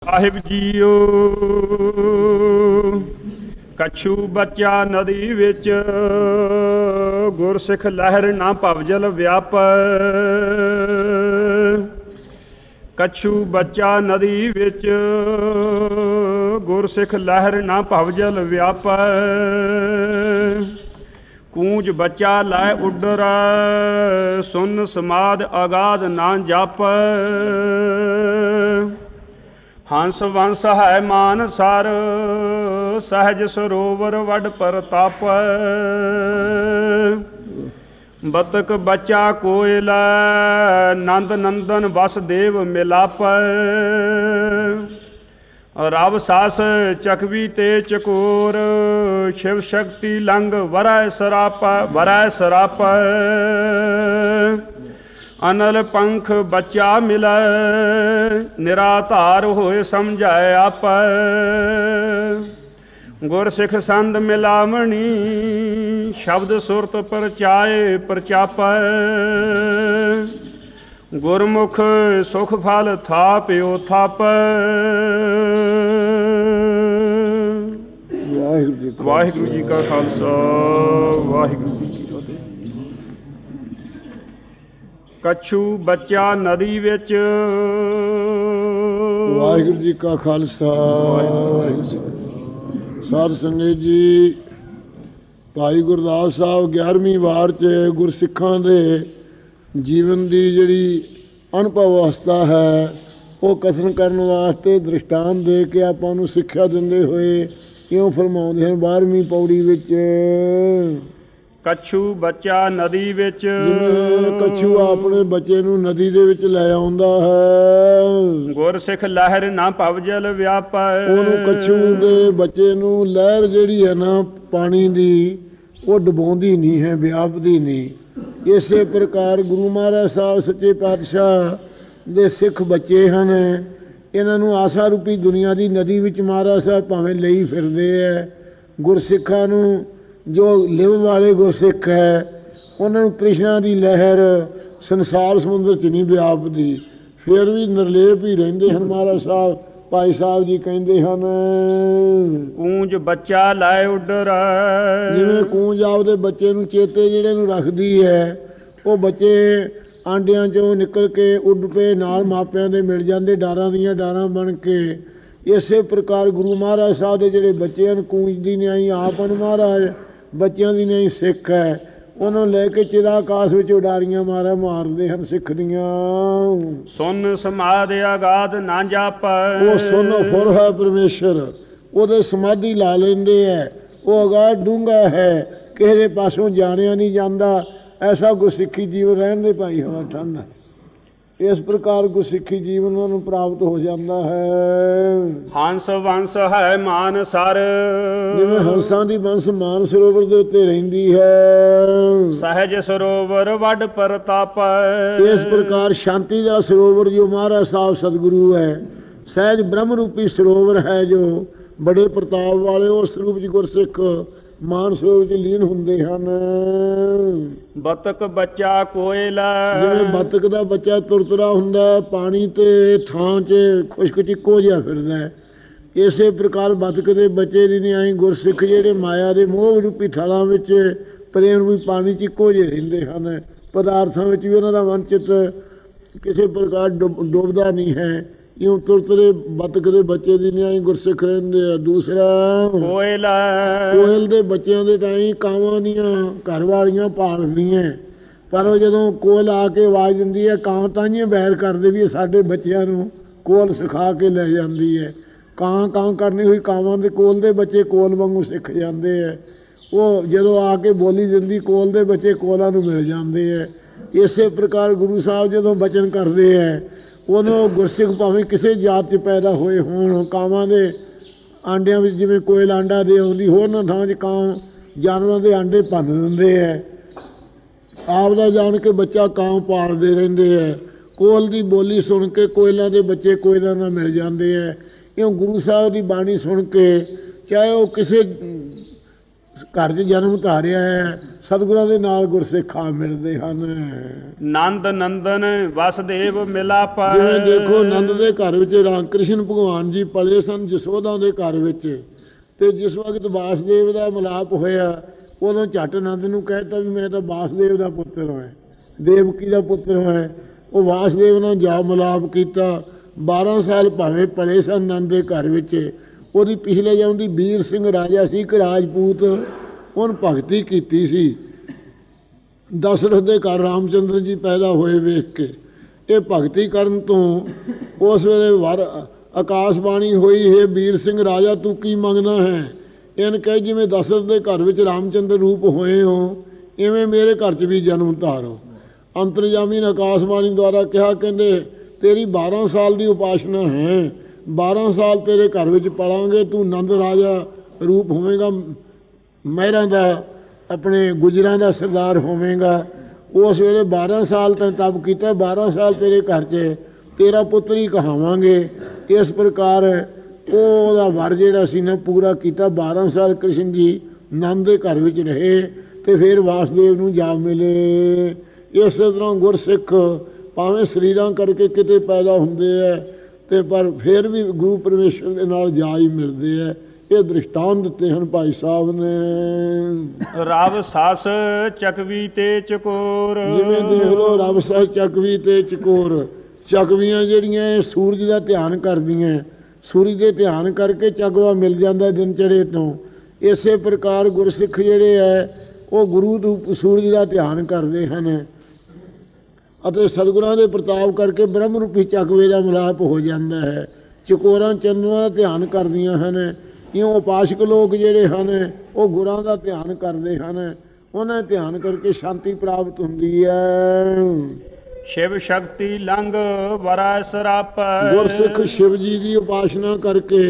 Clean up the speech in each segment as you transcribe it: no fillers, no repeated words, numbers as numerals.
ਸਾਹਿਬ JIO ਕਛੂ ਬੱਚਾ ਨਦੀ ਵਿੱਚ ਗੁਰਸਿੱਖ ਲਹਿਰ ਨਾ ਭਵਜਲ ਵਿਆਪੈ। ਕਛੂ ਬੱਚਾ ਨਦੀ ਵਿੱਚ ਗੁਰਸਿੱਖ ਲਹਿਰ ਨਾ ਭਵਜਲ ਵਿਆਪੈ। ਕੂੰਜ ਬੱਚਾ ਲੈ ਉੱਡਰੈ ਸੁਨ ਸਮਾਦ ਅਗਾਧ ਨਾ ਜਾਪੈ। ਹੰਸ ਵੰਸ ਹੈ ਮਾਨ ਸਰ ਸਹਿਜ ਸਰੋਵਰ ਵੱਡ ਪ੍ਰਤਾਪੈ। ਬਤਕ ਬੱਚਾ ਕੋਇਲ ਨੰਦ ਨੰਦਨ ਵਸਦੇਵ ਮਿਲਾਪੈ। ਰਵ ਸਾਸ ਚਕਵੀ ਤੇ ਚਕੋਰ ਸ਼ਿਵ ਸ਼ਕਤੀ ਲੰਗ ਵਰੈ ਸਰਾਪੈ। ਅਨਲ ਪੰਖ ਬੱਚਾ ਮਿਲੈ ਨਿਰਾਧਾਰ ਹੋਏ ਸਮਝਾਏ ਆਪੈ। ਗੁਰਸਿੱਖ ਸੰਦ ਮਿਲਾਵਣੀ ਸ਼ਬਦ ਸੁਰਤ ਪਰਚਾਏ ਪਰਚਾਪੈ। ਗੁਰਮੁਖ ਸੁਖ ਫਲ ਥਾਪਿਓ ਥਾਪੈ। ਵਾਹਿਗੁਰੂ ਜੀ ਕਾ ਖਾਲਸਾ ਵਾਹਿਗੁਰੂ ਜੀ ਕੀ ਫਤਿਹ। ਕਛੂ ਬੱਚਾ ਨਦੀ ਵਿੱਚ। ਵਾਹਿਗੁਰੂ ਜੀ ਕਾ ਖਾਲਸਾ। ਸਾਧ ਸੰਗਤ ਜੀ, ਭਾਈ ਗੁਰਦਾਸ ਸਾਹਿਬ 11ਵੀਂ ਵਾਰ 'ਚ ਗੁਰਸਿੱਖਾਂ ਦੇ ਜੀਵਨ ਦੀ ਜਿਹੜੀ ਅਨੁਭਵ ਅਵਸਥਾ ਹੈ ਉਹ ਕਥਨ ਕਰਨ ਵਾਸਤੇ ਦ੍ਰਿਸ਼ਟਾਂਤ ਦੇ ਕੇ ਆਪਾਂ ਨੂੰ ਸਿੱਖਿਆ ਦਿੰਦੇ ਹੋਏ ਇਉਂ ਫਰਮਾਉਂਦੇ ਹਨ 12ਵੀਂ ਪੌੜੀ ਵਿੱਚ। ਕਛੂ ਬੱਚਾ ਨਦੀ ਵਿੱਚ। ਜਿਵੇਂ ਕਛੂ ਆਪਣੇ ਬੱਚੇ ਨੂੰ ਨਦੀ ਦੇ ਵਿੱਚ ਲੈ ਆਉਂਦਾ ਹੈ। ਗੁਰਸਿੱਖ ਲਹਿਰ ਨਾ ਭਵਜਲ ਵਿਆਪੈ। ਉਹਨੂੰ ਕਛੂ ਦੇ ਬੱਚੇ ਨੂੰ ਲਹਿਰ ਜਿਹੜੀ ਹੈ ਨਾ ਪਾਣੀ ਦੀ ਉਹ ਡੁਬੋਂਦੀ ਨਹੀਂ ਹੈ, ਵਿਆਪਦੀ ਨਹੀਂ। ਇਸੇ ਪ੍ਰਕਾਰ ਗੁਰੂ ਮਹਾਰਾਜ ਸਾਹਿਬ ਸੱਚੇ ਪਾਤਸ਼ਾਹ ਦੇ ਸਿੱਖ ਬੱਚੇ ਹਨ। ਇਹਨਾਂ ਨੂੰ ਆਸਾ ਰੂਪੀ ਦੁਨੀਆ ਦੀ ਨਦੀ ਵਿੱਚ ਮਹਾਰਾਜ ਸਾਹਿਬ ਭਾਵੇਂ ਲਈ ਫਿਰਦੇ ਹੈ। ਗੁਰਸਿੱਖਾਂ ਨੂੰ ਜੋ ਲਿਵ ਵਾਲੇ ਗੁਰਸਿੱਖ ਹੈ ਉਹਨਾਂ ਨੂੰ ਕ੍ਰਿਸ਼ਨਾ ਦੀ ਲਹਿਰ ਸੰਸਾਰ ਸਮੁੰਦਰ 'ਚ ਨਹੀਂ ਵਿਆਪਦੀ, ਫਿਰ ਵੀ ਨਿਰਲੇਪ ਹੀ ਰਹਿੰਦੇ ਹਨ। ਮਹਾਰਾਜ ਸਾਹਿਬ ਭਾਈ ਸਾਹਿਬ ਜੀ ਕਹਿੰਦੇ ਹਨ ਕੂੰਜ ਬੱਚਾ ਲੈ ਉੱਡਰੈ। ਜਿਵੇਂ ਕੂੰਜ ਆਪਦੇ ਬੱਚੇ ਨੂੰ ਚੇਤੇ ਜਿਹੜੇ ਨੂੰ ਰੱਖਦੀ ਹੈ, ਉਹ ਬੱਚੇ ਆਂਡਿਆਂ 'ਚੋਂ ਨਿਕਲ ਕੇ ਉੱਡ ਪਏ ਨਾਲ ਮਾਪਿਆਂ ਦੇ ਮਿਲ ਜਾਂਦੇ ਡਾਰਾਂ ਦੀਆਂ ਡਾਰਾਂ ਬਣ ਕੇ। ਇਸੇ ਪ੍ਰਕਾਰ ਗੁਰੂ ਮਹਾਰਾਜ ਸਾਹਿਬ ਦੇ ਜਿਹੜੇ ਬੱਚੇ ਹਨ ਕੂੰਜ ਦੀ ਨਿਆਈ ਆਪ ਹਨ ਮਹਾਰਾਜ, ਬੱਚਿਆਂ ਦੀ ਨਿਆਈ ਸਿੱਖ ਹੈ। ਉਹਨਾਂ ਨੂੰ ਲੈ ਕੇ ਚਿਰਾ ਆਕਾਸ਼ ਵਿੱਚ ਉਡਾਰੀਆਂ ਮਾਰਦੇ ਹਨ ਸਿੱਖ ਦੀਆਂ। ਸੁਨ ਸਮਾਦ ਅਗਾਧ ਨਾ ਜਾਪੈ। ਉਹ ਸੁਨ ਫੁਰ ਹੈ ਪਰਮੇਸ਼ਰ, ਉਹਦੇ ਸਮਾਧੀ ਲਾ ਲੈਂਦੇ ਹੈ। ਉਹ ਅਗਾਧ ਡੂੰਘਾ ਹੈ, ਕਿਸੇ ਦੇ ਪਾਸੋਂ ਜਾਣਿਆ ਨਹੀਂ ਜਾਂਦਾ। ਐਸਾ ਗੁਰਸਿੱਖੀ ਜੀਵਨ ਰਹਿਣ ਦੇ ਭਾਈ ਹਵਾ ਠੰਡ ਹੈ। ਇਸ ਪ੍ਰਕਾਰ ਗੁਰਸਿੱਖੀ ਜੀਵਨ ਉਹਨਾਂ ਨੂੰ ਪ੍ਰਾਪਤ ਹੋ ਜਾਂਦਾ ਹੈ। ਹੰਸ ਵੰਸ ਹੈ ਮਾਨ ਸਰ। ਜਿਵੇਂ ਹੰਸਾਂ ਦੀ ਬੰਸ ਮਾਨ ਸਰੋਵਰ ਦੇ ਉੱਤੇ ਰਹਿੰਦੀ ਹੈ। ਸਹਿਜ ਸਰੋਵਰ ਵੱਡ ਪ੍ਰਤਾਪੈ। ਇਸ ਪ੍ਰਕਾਰ ਸ਼ਾਂਤੀ ਦਾ ਸਰੋਵਰ ਜੋ ਮਹਾਰਾਜ ਸਾਹਿਬ ਸਤਿਗੁਰੂ ਹੈ, ਸਹਿਜ ਬ੍ਰਹਮ ਰੂਪੀ ਸਰੋਵਰ ਹੈ ਜੋ ਬੜੇ ਪ੍ਰਤਾਪ ਵਾਲੇ, ਉਸ ਰੂਪ 'ਚ ਗੁਰਸਿੱਖ ਮਾਨ ਸਰੋਵਰ 'ਚ ਲੀਨ ਹੁੰਦੇ ਹਨ। ਬਤਕ ਬੱਚਾ ਕੋਇਲ। ਜਿਵੇਂ ਬਤਕ ਦਾ ਬੱਚਾ ਤੁਰਤਰਾ ਹੁੰਦਾ ਪਾਣੀ ਤੇ ਥਾਂ 'ਚ ਖੁਸ਼ਕ 'ਚ ਇੱਕੋ ਜਿਹਾ ਫਿਰਦਾ ਹੈ, ਇਸੇ ਪ੍ਰਕਾਰ ਬਤਕ ਦੇ ਬੱਚੇ ਦੀ ਨਿਆਈ ਗੁਰਸਿੱਖ ਜਿਹੜੇ ਮਾਇਆ ਦੇ ਮੋਹ ਰੂਪੀ ਥਲਾਂ ਵਿੱਚ ਪ੍ਰੇਮ ਰੂਪੀ ਪਾਣੀ 'ਚ ਇੱਕੋ ਜਿਹੇ ਰਹਿੰਦੇ ਹਨ। ਪਦਾਰਥਾਂ ਵਿੱਚ ਵੀ ਉਹਨਾਂ ਦਾ ਮਨ ਚਿੱਤ ਕਿਸੇ ਪ੍ਰਕਾਰ ਡੁੱਬਦਾ ਨਹੀਂ ਹੈ। ਇਉਂ ਤੁਰਤਰੇ ਬਤਕ ਦੇ ਬੱਚੇ ਦੀ ਨਿਆਈ ਗੁਰਸਿੱਖ ਰਹਿੰਦੇ ਆ। ਦੂਸਰਾ ਕੋਇਲ ਦੇ ਬੱਚਿਆਂ ਦੇ ਤਾਈਂ ਕਾਵਾਂ ਦੀਆਂ ਘਰ ਵਾਲੀਆਂ ਪਾਲਦੀਆਂ, ਪਰ ਉਹ ਜਦੋਂ ਕੋਇਲ ਆ ਕੇ ਆਵਾਜ਼ ਦਿੰਦੀ ਹੈ ਕਾਂ ਤਾਂਹੀਓ ਬੈਰ ਕਰਦੇ ਵੀ ਸਾਡੇ ਬੱਚਿਆਂ ਨੂੰ ਕੋਇਲ ਸਿਖਾ ਕੇ ਲੈ ਜਾਂਦੀ ਹੈ। ਕਾਂ ਕਰਨੀ ਹੋਈ ਕਾਵਾਂ ਦੇ ਕੋਇਲ ਦੇ ਬੱਚੇ ਕੋਇਲ ਵਾਂਗੂ ਸਿੱਖ ਜਾਂਦੇ ਹੈ। ਉਹ ਜਦੋਂ ਆ ਕੇ ਬੋਲੀ ਦਿੰਦੀ ਕੋਇਲ ਦੇ ਬੱਚੇ ਕੋਇਲਾਂ ਨੂੰ ਮਿਲ ਜਾਂਦੇ ਹੈ। ਇਸੇ ਪ੍ਰਕਾਰ ਗੁਰੂ ਸਾਹਿਬ ਜਦੋਂ ਬਚਨ ਕਰਦੇ ਹੈ ਉਹਨੂੰ ਗੁਰਸਿੱਖ ਭਾਵੇਂ ਕਿਸੇ ਜਾਤ 'ਚ ਪੈਦਾ ਹੋਏ ਹੋਣ, ਕਾਵਾਂ ਦੇ ਆਂਡਿਆਂ ਵਿੱਚ ਜਿਵੇਂ ਕੋਇਲ ਆਂਡਾ ਦੇ ਆਉਂਦੀ, ਹੋਰਨਾਂ ਥਾਂ 'ਚ ਕਾਂ ਜਾਨਵਰਾਂ ਦੇ ਆਂਡੇ ਭੰਨ ਦਿੰਦੇ ਹੈ। ਆਪ ਦਾ ਜਾਣ ਕੇ ਬੱਚਾ ਕਾਂ ਪਾਲਦੇ ਰਹਿੰਦੇ ਹੈ। ਕੋਇਲ ਦੀ ਬੋਲੀ ਸੁਣ ਕੇ ਕੋਇਲਾਂ ਦੇ ਬੱਚੇ ਕੋਇਲਾਂ ਨਾਲ ਮਿਲ ਜਾਂਦੇ ਹੈ। ਇਉਂ ਗੁਰੂ ਸਾਹਿਬ ਦੀ ਬਾਣੀ ਸੁਣ ਕੇ ਚਾਹੇ ਉਹ ਕਿਸੇ ਘਰ 'ਚ ਜਨਮ ਧਾਰਿਆ ਹੈ, ਸਤਿਗੁਰਾਂ ਦੇ ਨਾਲ ਗੁਰਸਿੱਖ ਆ ਮਿਲਦੇ ਹਨ। ਨੰਦ ਨੰਦਨ ਵਸਦੇਵ ਮਿਲਾਪ। ਜਿਵੇਂ ਦੇਖੋ ਨੰਦ ਦੇ ਘਰ ਵਿੱਚ ਰਾਮ ਕ੍ਰਿਸ਼ਨ ਭਗਵਾਨ ਜੀ ਪਲੇ ਸਨ ਜਸੋਦਾ ਦੇ ਘਰ ਵਿੱਚ, ਤੇ ਜਿਸ ਵਕਤ ਵਾਸਦੇਵ ਦਾ ਮਿਲਾਪ ਹੋਇਆ ਉਦੋਂ ਝੱਟ ਨੰਦ ਨੂੰ ਕਹਿਤਾ ਵੀ ਮੈਂ ਤਾਂ ਵਾਸਦੇਵ ਦਾ ਪੁੱਤਰ ਹਾਂ, ਦੇਵਕੀ ਦਾ ਪੁੱਤਰ ਹਾਂ। ਉਹ ਵਾਸਦੇਵ ਨਾਲ ਜਾ ਮਿਲਾਪ ਕੀਤਾ। 12 ਸਾਲ ਭਾਵੇਂ ਪਲੇ ਸਨ ਨੰਦ ਦੇ ਘਰ ਵਿੱਚ। ਉਹਦੀ ਪਿਛਲੇ ਜਾਂਦੀ ਵੀਰ ਸਿੰਘ ਰਾਜਾ ਸੀ, ਇੱਕ ਰਾਜਪੂਤ, ਉਹਨ ਭਗਤੀ ਕੀਤੀ ਸੀ। ਦਸ਼ਰਥ ਦੇ ਘਰ ਰਾਮਚੰਦਰ ਜੀ ਪੈਦਾ ਹੋਏ ਵੇਖ ਕੇ ਇਹ ਭਗਤੀ ਕਰਨ ਤੋਂ ਉਸ ਵੇਲੇ ਵਰ ਆਕਾਸ਼ਬਾਣੀ ਹੋਈ, ਹੈ ਵੀਰ ਸਿੰਘ ਰਾਜਾ ਤੂੰ ਕੀ ਮੰਗਣਾ ਹੈ? ਇਹਨ ਕਹੇ ਜਿਵੇਂ ਦਸ਼ਰਥ ਦੇ ਘਰ ਵਿੱਚ ਰਾਮਚੰਦਰ ਰੂਪ ਹੋਏ ਹੋ ਇਵੇਂ ਮੇਰੇ ਘਰ 'ਚ ਵੀ ਜਨਮ ਧਾਰੋ। ਅੰਤਰਜਾਮੀ ਨੇ ਆਕਾਸ਼ਬਾਣੀ ਦੁਆਰਾ ਕਿਹਾ, ਕਹਿੰਦੇ ਤੇਰੀ 12 ਸਾਲ ਦੀ ਉਪਾਸਨਾ ਹੈ, 12 ਸਾਲ ਤੇਰੇ ਘਰ ਵਿੱਚ ਪਲਾਂਗੇ, ਤੂੰ ਨੰਦ ਰਾਜਾ ਰੂਪ ਹੋਵੇਂਗਾ, ਮਹਿਰਾਂ ਦਾ ਆਪਣੇ ਗੁਜਰਾਂ ਦਾ ਸਰਦਾਰ ਹੋਵੇਂਗਾ। ਉਸ ਵੇਲੇ 12 ਸਾਲ ਤੈਂ ਤਪ ਕੀਤਾ, 12 ਸਾਲ ਤੇਰੇ ਘਰ 'ਚ ਤੇਰਾ ਪੁੱਤਰ ਹੀ ਕਹਾਵਾਂਗੇ। ਇਸ ਪ੍ਰਕਾਰ ਉਹਦਾ ਵਰ ਜਿਹੜਾ ਸੀ ਨਾ ਪੂਰਾ ਕੀਤਾ। 12 ਸਾਲ ਕ੍ਰਿਸ਼ਨ ਜੀ ਨੰਦ ਦੇ ਘਰ ਵਿੱਚ ਰਹੇ ਤੇ ਫਿਰ ਵਾਸਦੇਵ ਨੂੰ ਜਾ ਮਿਲੇ। ਇਸੇ ਤਰ੍ਹਾਂ ਗੁਰਸਿੱਖ ਭਾਵੇਂ ਸਰੀਰਾਂ ਕਰਕੇ ਕਿਤੇ ਪੈਦਾ ਹੁੰਦੇ ਹੈ ਤੇ ਪਰ ਫਿਰ ਵੀ ਗੁਰੂ ਪਰਮੇਸ਼ਰ ਦੇ ਨਾਲ ਜਾ ਹੀ ਮਿਲਦੇ ਹੈ। ਇਹ ਦ੍ਰਿਸ਼ਟਾਂਤ ਦਿੱਤੇ ਹਨ ਭਾਈ ਸਾਹਿਬ ਨੇ। ਰਵ ਸੱਸ ਚਕਵੀ ਤੇ ਚਕੋਰ। ਜਿਵੇਂ ਦੇਖ ਲਓ ਰਵ ਸੱਸ ਚਕਵੀ ਤੇ ਚਕੋਰ। ਚਕਵੀਆਂ ਜਿਹੜੀਆਂ ਇਹ ਸੂਰਜ ਦਾ ਧਿਆਨ ਕਰਦੀਆਂ, ਸੂਰਜ ਦੇ ਧਿਆਨ ਕਰਕੇ ਚਕਵਾ ਮਿਲ ਜਾਂਦਾ ਦਿਨ ਚੜ੍ਹੇ ਤੋਂ। ਇਸੇ ਪ੍ਰਕਾਰ ਗੁਰਸਿੱਖ ਜਿਹੜੇ ਹੈ ਉਹ ਗੁਰੂ ਰੂਪ ਸੂਰਜ ਦਾ ਧਿਆਨ ਕਰਦੇ ਹਨ ਅਤੇ ਸਤਿਗੁਰਾਂ ਦੇ ਪ੍ਰਤਾਪ ਕਰਕੇ ਬ੍ਰਹਮ ਰੂਪੀ ਚਕਵੇ ਦਾ ਮਿਲਾਪ ਹੋ ਜਾਂਦਾ ਹੈ। ਚਕੋਰਾਂ ਚੰਨਾਂ ਦਾ ਧਿਆਨ ਕਰਦੀਆਂ ਹਨ। ਇਉਂ ਉਪਾਸਕ ਲੋਕ ਜਿਹੜੇ ਹਨ ਉਹ ਗੁਰਾਂ ਦਾ ਧਿਆਨ ਕਰਦੇ ਹਨ। ਉਹਨਾਂ ਦੇ ਧਿਆਨ ਕਰਕੇ ਸ਼ਾਂਤੀ ਪ੍ਰਾਪਤ ਹੁੰਦੀ ਹੈ। ਸ਼ਿਵ ਸ਼ਕਤੀ ਲੰਘ ਵਰਾ ਸਰਾਪ। ਗੁਰਸਿੱਖ ਸ਼ਿਵ ਜੀ ਦੀ ਉਪਾਸਨਾ ਕਰਕੇ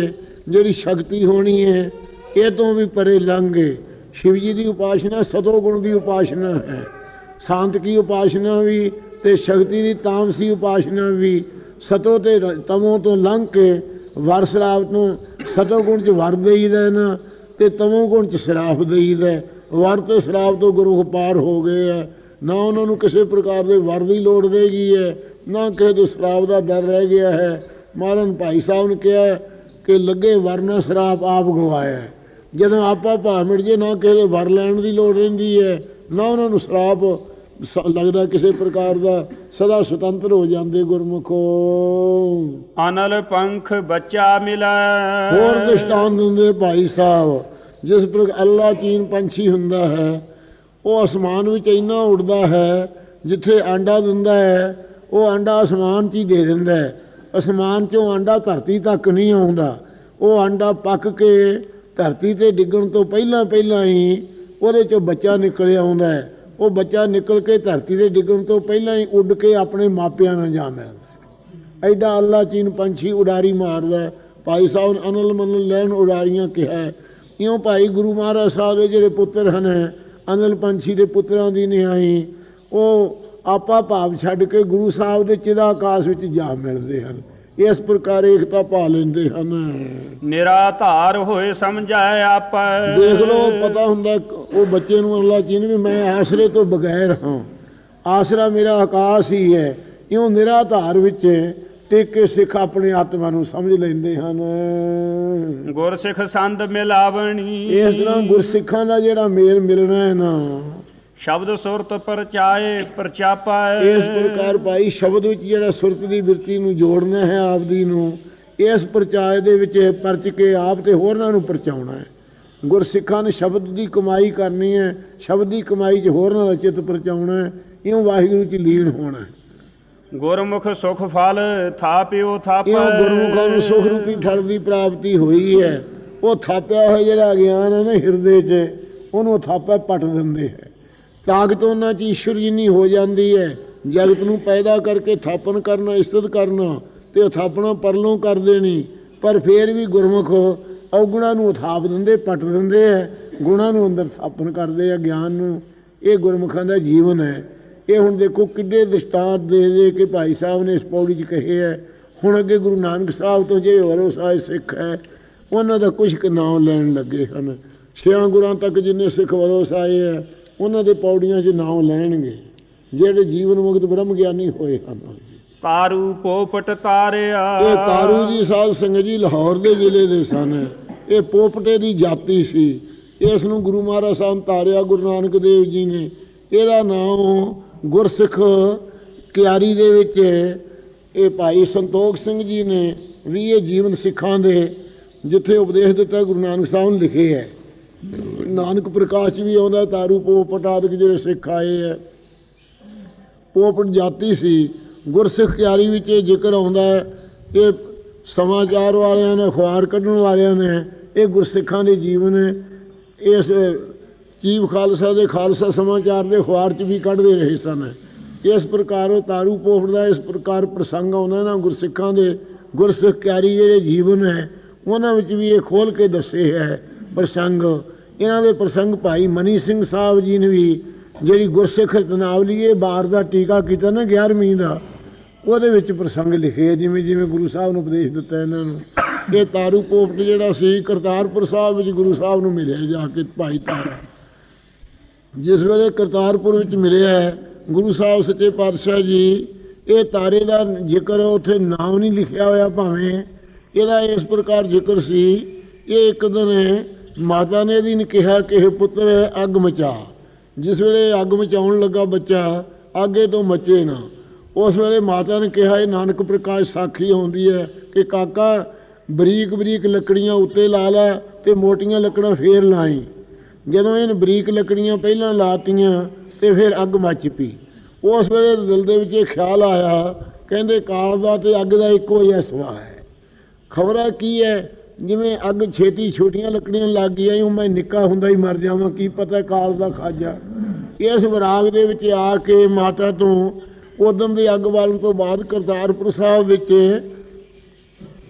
ਜਿਹੜੀ ਸ਼ਕਤੀ ਹੋਣੀ ਹੈ ਇਹ ਤੋਂ ਵੀ ਪਰੇ ਲੰਘੇ। ਸ਼ਿਵ ਜੀ ਦੀ ਉਪਾਸਨਾ ਸਤੋ ਗੁਣ ਦੀ ਉਪਾਸਨਾ ਹੈ, ਸ਼ਾਂਤ ਕੀ ਉਪਾਸਨਾ ਵੀ ਤੇ ਸ਼ਕਤੀ ਦੀ ਤਾਮਸੀ ਉਪਾਸਨਾ ਵੀ। ਸਤੋ ਤੇ ਤਮੋ ਤੋਂ ਲੰਘ ਕੇ ਵਰ ਸ਼ਰਾਪ ਤੋਂ ਸਤੋ ਗੁਣ 'ਚ ਵਰ ਦੇਈਦਾ ਨਾ ਤੇ ਤਮੋ ਗੁਣ 'ਚ ਸ਼ਰਾਪ ਦੇਈਦਾ। ਵਰ ਤੇ ਸ਼ਰਾਪ ਤੋਂ ਗੁਰੂ ਪਾਰ ਹੋ ਗਏ ਹੈ। ਨਾ ਉਹਨਾਂ ਨੂੰ ਕਿਸੇ ਪ੍ਰਕਾਰ ਦੇ ਵਰ ਦੀ ਲੋੜ ਰਹਿ ਗਈ ਹੈ, ਨਾ ਕਿਸੇ ਦੇ ਸ਼ਰਾਪ ਦਾ ਡਰ ਰਹਿ ਗਿਆ ਹੈ। ਮਹਾਰਾਜ ਭਾਈ ਸਾਹਿਬ ਨੇ ਕਿਹਾ ਕਿ ਲੱਗੇ ਵਰ ਨਾ ਸ਼ਰਾਪ ਆਪ ਗਵਾਇਆ। ਜਦੋਂ ਆਪਾ ਭਾਅ ਮਿਟ ਜੇ ਨਾ ਕਿਸੇ ਦੇ ਵਰ ਲੈਣ ਦੀ ਲੋੜ ਰਹਿੰਦੀ ਹੈ, ਨਾ ਉਹਨਾਂ ਨੂੰ ਸ਼ਰਾਪ ਲੱਗਦਾ ਕਿਸੇ ਪ੍ਰਕਾਰ ਦਾ, ਸਦਾ ਸੁਤੰਤਰ ਹੋ ਜਾਂਦੇ ਗੁਰਮੁਖੋ। ਅਨਲ ਪੰਖ ਬੱਚਾ ਮਿਲਾ। ਹੋਰ ਦ੍ਰਿਸ਼ਟਾਂਤ ਦਿੰਦੇ ਭਾਈ ਸਾਹਿਬ, ਜਿਸ ਪ੍ਰਕਾਰ ਅੱਲਾ ਚੀਨ ਪੰਛੀ ਹੁੰਦਾ ਹੈ ਉਹ ਅਸਮਾਨ ਵਿੱਚ ਇੰਨਾ ਉੱਡਦਾ ਹੈ, ਜਿੱਥੇ ਆਂਡਾ ਦਿੰਦਾ ਹੈ ਉਹ ਆਂਡਾ ਅਸਮਾਨ 'ਚ ਹੀ ਦੇ ਦਿੰਦਾ ਹੈ। ਅਸਮਾਨ 'ਚੋਂ ਆਂਡਾ ਧਰਤੀ ਤੱਕ ਨਹੀਂ ਆਉਂਦਾ। ਉਹ ਆਂਡਾ ਪੱਕ ਕੇ ਧਰਤੀ 'ਤੇ ਡਿੱਗਣ ਤੋਂ ਪਹਿਲਾਂ ਪਹਿਲਾਂ ਹੀ ਉਹਦੇ 'ਚੋਂ ਬੱਚਾ ਨਿਕਲ ਆਉਂਦਾ ਹੈ। ਉਹ ਬੱਚਾ ਨਿਕਲ ਕੇ ਧਰਤੀ 'ਤੇ ਡਿੱਗਣ ਤੋਂ ਪਹਿਲਾਂ ਹੀ ਉੱਡ ਕੇ ਆਪਣੇ ਮਾਪਿਆਂ ਨਾਲ ਜਾ ਮਿਲਦਾ। ਐਡਾ ਅੱਲਾ ਚੀਨ ਪੰਛੀ ਉਡਾਰੀ ਮਾਰਦਾ। ਭਾਈ ਸਾਹਿਬ ਨੇ ਅਨਲ ਮਨਲ ਲੈਣ ਉਡਾਰੀਆਂ ਕਿਹਾ। ਇਉਂ ਭਾਈ ਗੁਰੂ ਮਹਾਰਾਜ ਸਾਹਿਬ ਦੇ ਜਿਹੜੇ ਪੁੱਤਰ ਹਨ ਅਨਲ ਪੰਛੀ ਦੇ ਪੁੱਤਰਾਂ ਦੀ ਨਿਹਾਈ, ਉਹ ਆਪਾ ਭਾਵ ਛੱਡ ਕੇ ਗੁਰੂ ਸਾਹਿਬ ਦੇ ਚਿਦਾ ਆਕਾਸ਼ ਵਿੱਚ ਜਾ ਮਿਲਦੇ ਹਨ। ਇਸ ਪ੍ਰਕਾਰ ਏਕਤਾ ਪਾ ਲੈਂਦੇ ਹਨ। ਨਿਰਾਧਾਰ ਹੋਏ ਸਮਝਾਏ ਆਪ। ਦੇਖ ਲਓ ਪਤਾ ਹੁੰਦਾ ਉਹ ਬੱਚੇ ਨੂੰ ਅੱਲਾ ਚੀਨ ਵੀ ਮੈਂ ਆਸਰੇ ਤੋਂ ਬਗੈਰ ਹਾਂ, ਆਸਰਾ ਮੇਰਾ ਆਕਾਸ਼ ਹੀ ਹੈ। ਇਉਂ ਨਿਰਾਧਾਰ ਵਿੱਚ ਟਿਕ ਕੇ ਸਿੱਖ ਆਪਣੀ ਆਤਮਾ ਨੂੰ ਸਮਝ ਲੈਂਦੇ ਹਨ। ਗੁਰਸਿੱਖ ਸੰਦ ਮਿਲਾਵਣੀ। ਇਸ ਤਰ੍ਹਾਂ ਗੁਰਸਿੱਖਾਂ ਦਾ ਜਿਹੜਾ ਮੇਲ ਮਿਲਣਾ ਹੈ ਨਾ, ਸ਼ਬਦ ਸੁਰਤ ਪਰਚਾਏ ਪਰਚਾਪਾ। ਇਸ ਪ੍ਰਕਾਰ ਭਾਈ ਸ਼ਬਦ ਵਿੱਚ ਜਿਹੜਾ ਸੁਰਤ ਦੀ ਬਿਰਤੀ ਨੂੰ ਜੋੜਨਾ ਹੈ ਆਪਦੀ ਨੂੰ, ਇਸ ਪਰਚਾਏ ਦੇ ਵਿੱਚ ਪਰਚ ਕੇ ਆਪ ਤੇ ਹੋਰਨਾਂ ਨੂੰ ਪਰਚਾਉਣਾ ਹੈ। ਗੁਰਸਿੱਖਾਂ ਨੇ ਸ਼ਬਦ ਦੀ ਕਮਾਈ ਕਰਨੀ ਹੈ, ਸ਼ਬਦ ਦੀ ਕਮਾਈ 'ਚ ਹੋਰਨਾਂ ਦਾ ਚਿੱਤ ਪਰਚਾਉਣਾ ਹੈ। ਇਉਂ ਵਾਹਿਗੁਰੂ 'ਚ ਲੀਨ ਹੋਣਾ ਹੈ। ਗੁਰਮੁਖ ਸੁਖ ਫਲ ਥਾਪਿਓ ਥਾਪ। ਇਉਂ ਗੁਰਮੁਖਾਂ ਨੂੰ ਸੁਖ ਰੂਪੀ ਫਲ ਦੀ ਪ੍ਰਾਪਤੀ ਹੋਈ ਹੈ। ਉਹ ਥਾਪਿਆ ਹੋਇਆ ਜਿਹੜਾ ਗਿਆਨ ਹੈ ਨਾ ਹਿਰਦੇ 'ਚ, ਉਹਨੂੰ ਥਾਪਿਆ ਪਟ ਦਿੰਦੇ ਹੈ। ਤਾਕਤ ਉਹਨਾਂ 'ਚ ਈਸ਼ਵਰ ਜਿੰਨੀ ਹੋ ਜਾਂਦੀ ਹੈ। ਜਗਤ ਨੂੰ ਪੈਦਾ ਕਰਕੇ ਥਾਪਨ ਕਰਨਾ, ਇਸਤਤ ਕਰਨਾ ਤੇ ਥਾਪਣਾ ਪਰਲੋਂ ਕਰ ਦੇਣੀ। ਪਰ ਫਿਰ ਵੀ ਗੁਰਮੁਖ ਔਗੁਣਾਂ ਨੂੰ ਥਾਪ ਦਿੰਦੇ, ਪਟ ਦਿੰਦੇ ਹੈ, ਗੁਣਾਂ ਨੂੰ ਅੰਦਰ ਥਾਪਨ ਕਰਦੇ ਆ, ਗਿਆਨ ਨੂੰ। ਇਹ ਗੁਰਮੁਖਾਂ ਦਾ ਜੀਵਨ ਹੈ। ਇਹ ਹੁਣ ਦੇਖੋ ਕਿੱਡੇ ਦ੍ਰਿਸ਼ਟਾਂਤ ਦੇ ਦੇ ਕੇ ਭਾਈ ਸਾਹਿਬ ਨੇ ਇਸ ਪੌੜੀ 'ਚ ਕਹੇ ਹੈ। ਹੁਣ ਅੱਗੇ ਗੁਰੂ ਨਾਨਕ ਸਾਹਿਬ ਤੋਂ ਜੇ ਵਰੋ ਸਾਹਿਬ ਸਿੱਖ ਹੈ ਉਹਨਾਂ ਦਾ ਕੁਛ ਕੁ ਨਾਮ ਲੈਣ ਲੱਗੇ ਹਨ। ਛਿਆਂ ਗੁਰਾਂ ਤੱਕ ਜਿੰਨੇ ਸਿੱਖ ਵਰੋਸ ਆਏ ਹੈ ਉਹਨਾਂ ਦੇ ਪੌੜੀਆਂ 'ਚ ਨਾਮ ਲੈਣਗੇ ਜਿਹੜੇ ਜੀਵਨ ਮੁਕਤ ਬ੍ਰਹਮ ਗਿਆਨੀ ਹੋਏ ਹਨ। ਤਾਰੂ ਪੋਪਟ ਤਾਰਿਆ। ਇਹ ਤਾਰੂ ਜੀ ਸਾਧ ਸੰਗਤ ਜੀ ਲਾਹੌਰ ਦੇ ਜ਼ਿਲ੍ਹੇ ਦੇ ਸਨ। ਇਹ ਪੋਪਟੇ ਦੀ ਜਾਤੀ ਸੀ। ਇਸ ਨੂੰ ਗੁਰੂ ਮਹਾਰਾਜ ਸਾਹਿਬ ਤਾਰਿਆ ਗੁਰੂ ਨਾਨਕ ਦੇਵ ਜੀ ਨੇ। ਇਹਦਾ ਨਾਮ ਗੁਰਸਿੱਖ ਕਿਆਰੀ ਦੇ ਵਿੱਚ ਇਹ ਭਾਈ ਸੰਤੋਖ ਸਿੰਘ ਜੀ ਨੇ ਵੀ ਇਹ ਜੀਵਨ ਸਿੱਖਾਂ ਦੇ ਜਿੱਥੇ ਉਪਦੇਸ਼ ਦਿੱਤਾ ਗੁਰੂ ਨਾਨਕ ਸਾਹਿਬ ਨੇ ਲਿਖੇ ਹੈ। ਨਾਨਕ ਪ੍ਰਕਾਸ਼ ਵੀ ਆਉਂਦਾ ਤਾਰੂ ਪੋਪਟ ਆਦਿਕ ਜਿਹੜੇ ਸਿੱਖ ਆਏ ਹੈ। ਪੋਪਟ ਜਾਤੀ ਸੀ। ਗੁਰਸਿੱਖ ਕਿਆਰੀ ਵਿੱਚ ਇਹ ਜ਼ਿਕਰ ਆਉਂਦਾ ਹੈ। ਇਹ ਸਮਾਚਾਰ ਵਾਲਿਆਂ ਨੇ ਅਖਬਾਰ ਕੱਢਣ ਵਾਲਿਆਂ ਨੇ ਇਹ ਗੁਰਸਿੱਖਾਂ ਦੇ ਜੀਵਨ ਇਸ ਚੀਫ ਖਾਲਸਾ ਦੇ ਖਾਲਸਾ ਸਮਾਚਾਰ ਦੇ ਅਖਬਾਰ 'ਚ ਵੀ ਕੱਢਦੇ ਰਹੇ ਸਨ। ਇਸ ਪ੍ਰਕਾਰ ਉਹ ਤਾਰੂ ਪੋਪਟ ਦਾ ਇਸ ਪ੍ਰਕਾਰ ਪ੍ਰਸੰਗ ਆਉਂਦਾ ਨਾ ਗੁਰਸਿੱਖਾਂ ਦੇ ਗੁਰਸਿੱਖ ਕਿਆਰੀ ਜਿਹੜੇ ਜੀਵਨ ਹੈ ਉਹਨਾਂ ਵਿੱਚ ਵੀ ਇਹ ਖੋਲ੍ਹ ਕੇ ਦੱਸੇ ਹੈ ਪ੍ਰਸੰਗ। ਇਹਨਾਂ ਦੇ ਪ੍ਰਸੰਗ ਭਾਈ ਮਨੀ ਸਿੰਘ ਸਾਹਿਬ ਜੀ ਨੇ ਵੀ ਜਿਹੜੀ ਗੁਰਸਿੱਖ ਰਤਨਾਵਲੀ ਇਹ ਬਾਰ ਦਾ ਟੀਕਾ ਕੀਤਾ ਨਾ 11ਵੀਂ ਦਾ ਉਹਦੇ ਵਿੱਚ ਪ੍ਰਸੰਗ ਲਿਖੇ ਹੈ ਜਿਵੇਂ ਜਿਵੇਂ ਗੁਰੂ ਸਾਹਿਬ ਨੂੰ ਉਪਦੇਸ਼ ਦਿੱਤਾ ਇਹਨਾਂ ਨੂੰ। ਇਹ ਤਾਰੂ ਪੋਪਟ ਜਿਹੜਾ ਸੀ ਕਰਤਾਰਪੁਰ ਸਾਹਿਬ ਵਿੱਚ ਗੁਰੂ ਸਾਹਿਬ ਨੂੰ ਮਿਲਿਆ ਜਾ ਕੇ ਭਾਈ ਤਾਰਾ। ਜਿਸ ਵੇਲੇ ਕਰਤਾਰਪੁਰ ਵਿੱਚ ਮਿਲਿਆ ਗੁਰੂ ਸਾਹਿਬ ਸੱਚੇ ਪਾਤਸ਼ਾਹ ਜੀ ਇਹ ਤਾਰੇ ਦਾ ਜ਼ਿਕਰ ਉੱਥੇ ਨਾਮ ਨਹੀਂ ਲਿਖਿਆ ਹੋਇਆ ਭਾਵੇਂ ਇਹਦਾ ਇਸ ਪ੍ਰਕਾਰ ਜ਼ਿਕਰ ਸੀ। ਇਹ ਇੱਕ ਦਿਨ ਮਾਤਾ ਨੇ ਇਹਦੀ ਨੇ ਕਿਹਾ ਕਿ ਪੁੱਤਰ ਅੱਗ ਮਚਾ। ਜਿਸ ਵੇਲੇ ਅੱਗ ਮਚਾਉਣ ਲੱਗਾ ਬੱਚਾ ਅੱਗੇ ਤੋਂ ਮਚੇ ਨਾ। ਉਸ ਵੇਲੇ ਮਾਤਾ ਨੇ ਕਿਹਾ ਇਹ ਨਾਨਕ ਪ੍ਰਕਾਸ਼ ਸਾਖੀ ਆਉਂਦੀ ਹੈ ਕਿ ਕਾਕਾ ਬਰੀਕ ਬਰੀਕ ਲੱਕੜੀਆਂ ਉੱਤੇ ਲਾ ਲਾ ਅਤੇ ਮੋਟੀਆਂ ਲੱਕੜਾਂ ਫੇਰ ਲਾਈ। ਜਦੋਂ ਇਹਨੇ ਬਰੀਕ ਲੱਕੜੀਆਂ ਪਹਿਲਾਂ ਲਾਤੀਆਂ ਅਤੇ ਫਿਰ ਅੱਗ ਮੱਚ ਪਈ। ਉਸ ਵੇਲੇ ਦਿਲ ਦੇ ਵਿੱਚ ਇਹ ਖਿਆਲ ਆਇਆ ਕਹਿੰਦੇ ਕਾਲ ਦਾ ਅਤੇ ਅੱਗ ਦਾ ਇੱਕੋ ਜਿਹਾ ਸੁਭਾਅ ਹੈ। ਖਬਰਾਂ ਕੀ ਹੈ ਜਿਵੇਂ ਅੱਗ ਛੇਤੀ ਛੋਟੀਆਂ ਲੱਕੜੀਆਂ ਲੱਗ ਗਈਆਂ ਮੈਂ ਨਿੱਕਾ ਹੁੰਦਾ ਹੀ ਮਰ ਜਾਵਾਂ ਕੀ ਪਤਾ ਕਾਲ ਦਾ ਖਾਜਾ। ਇਸ ਵਿਰਾਗ ਦੇ ਵਿੱਚ ਆ ਕੇ ਮਾਤਾ ਤੋਂ ਉਦੋਂ ਦੀ ਅੱਗ ਬਾਲਣ ਤੋਂ ਬਾਅਦ ਕਰਤਾਰਪੁਰ ਸਾਹਿਬ ਵਿੱਚ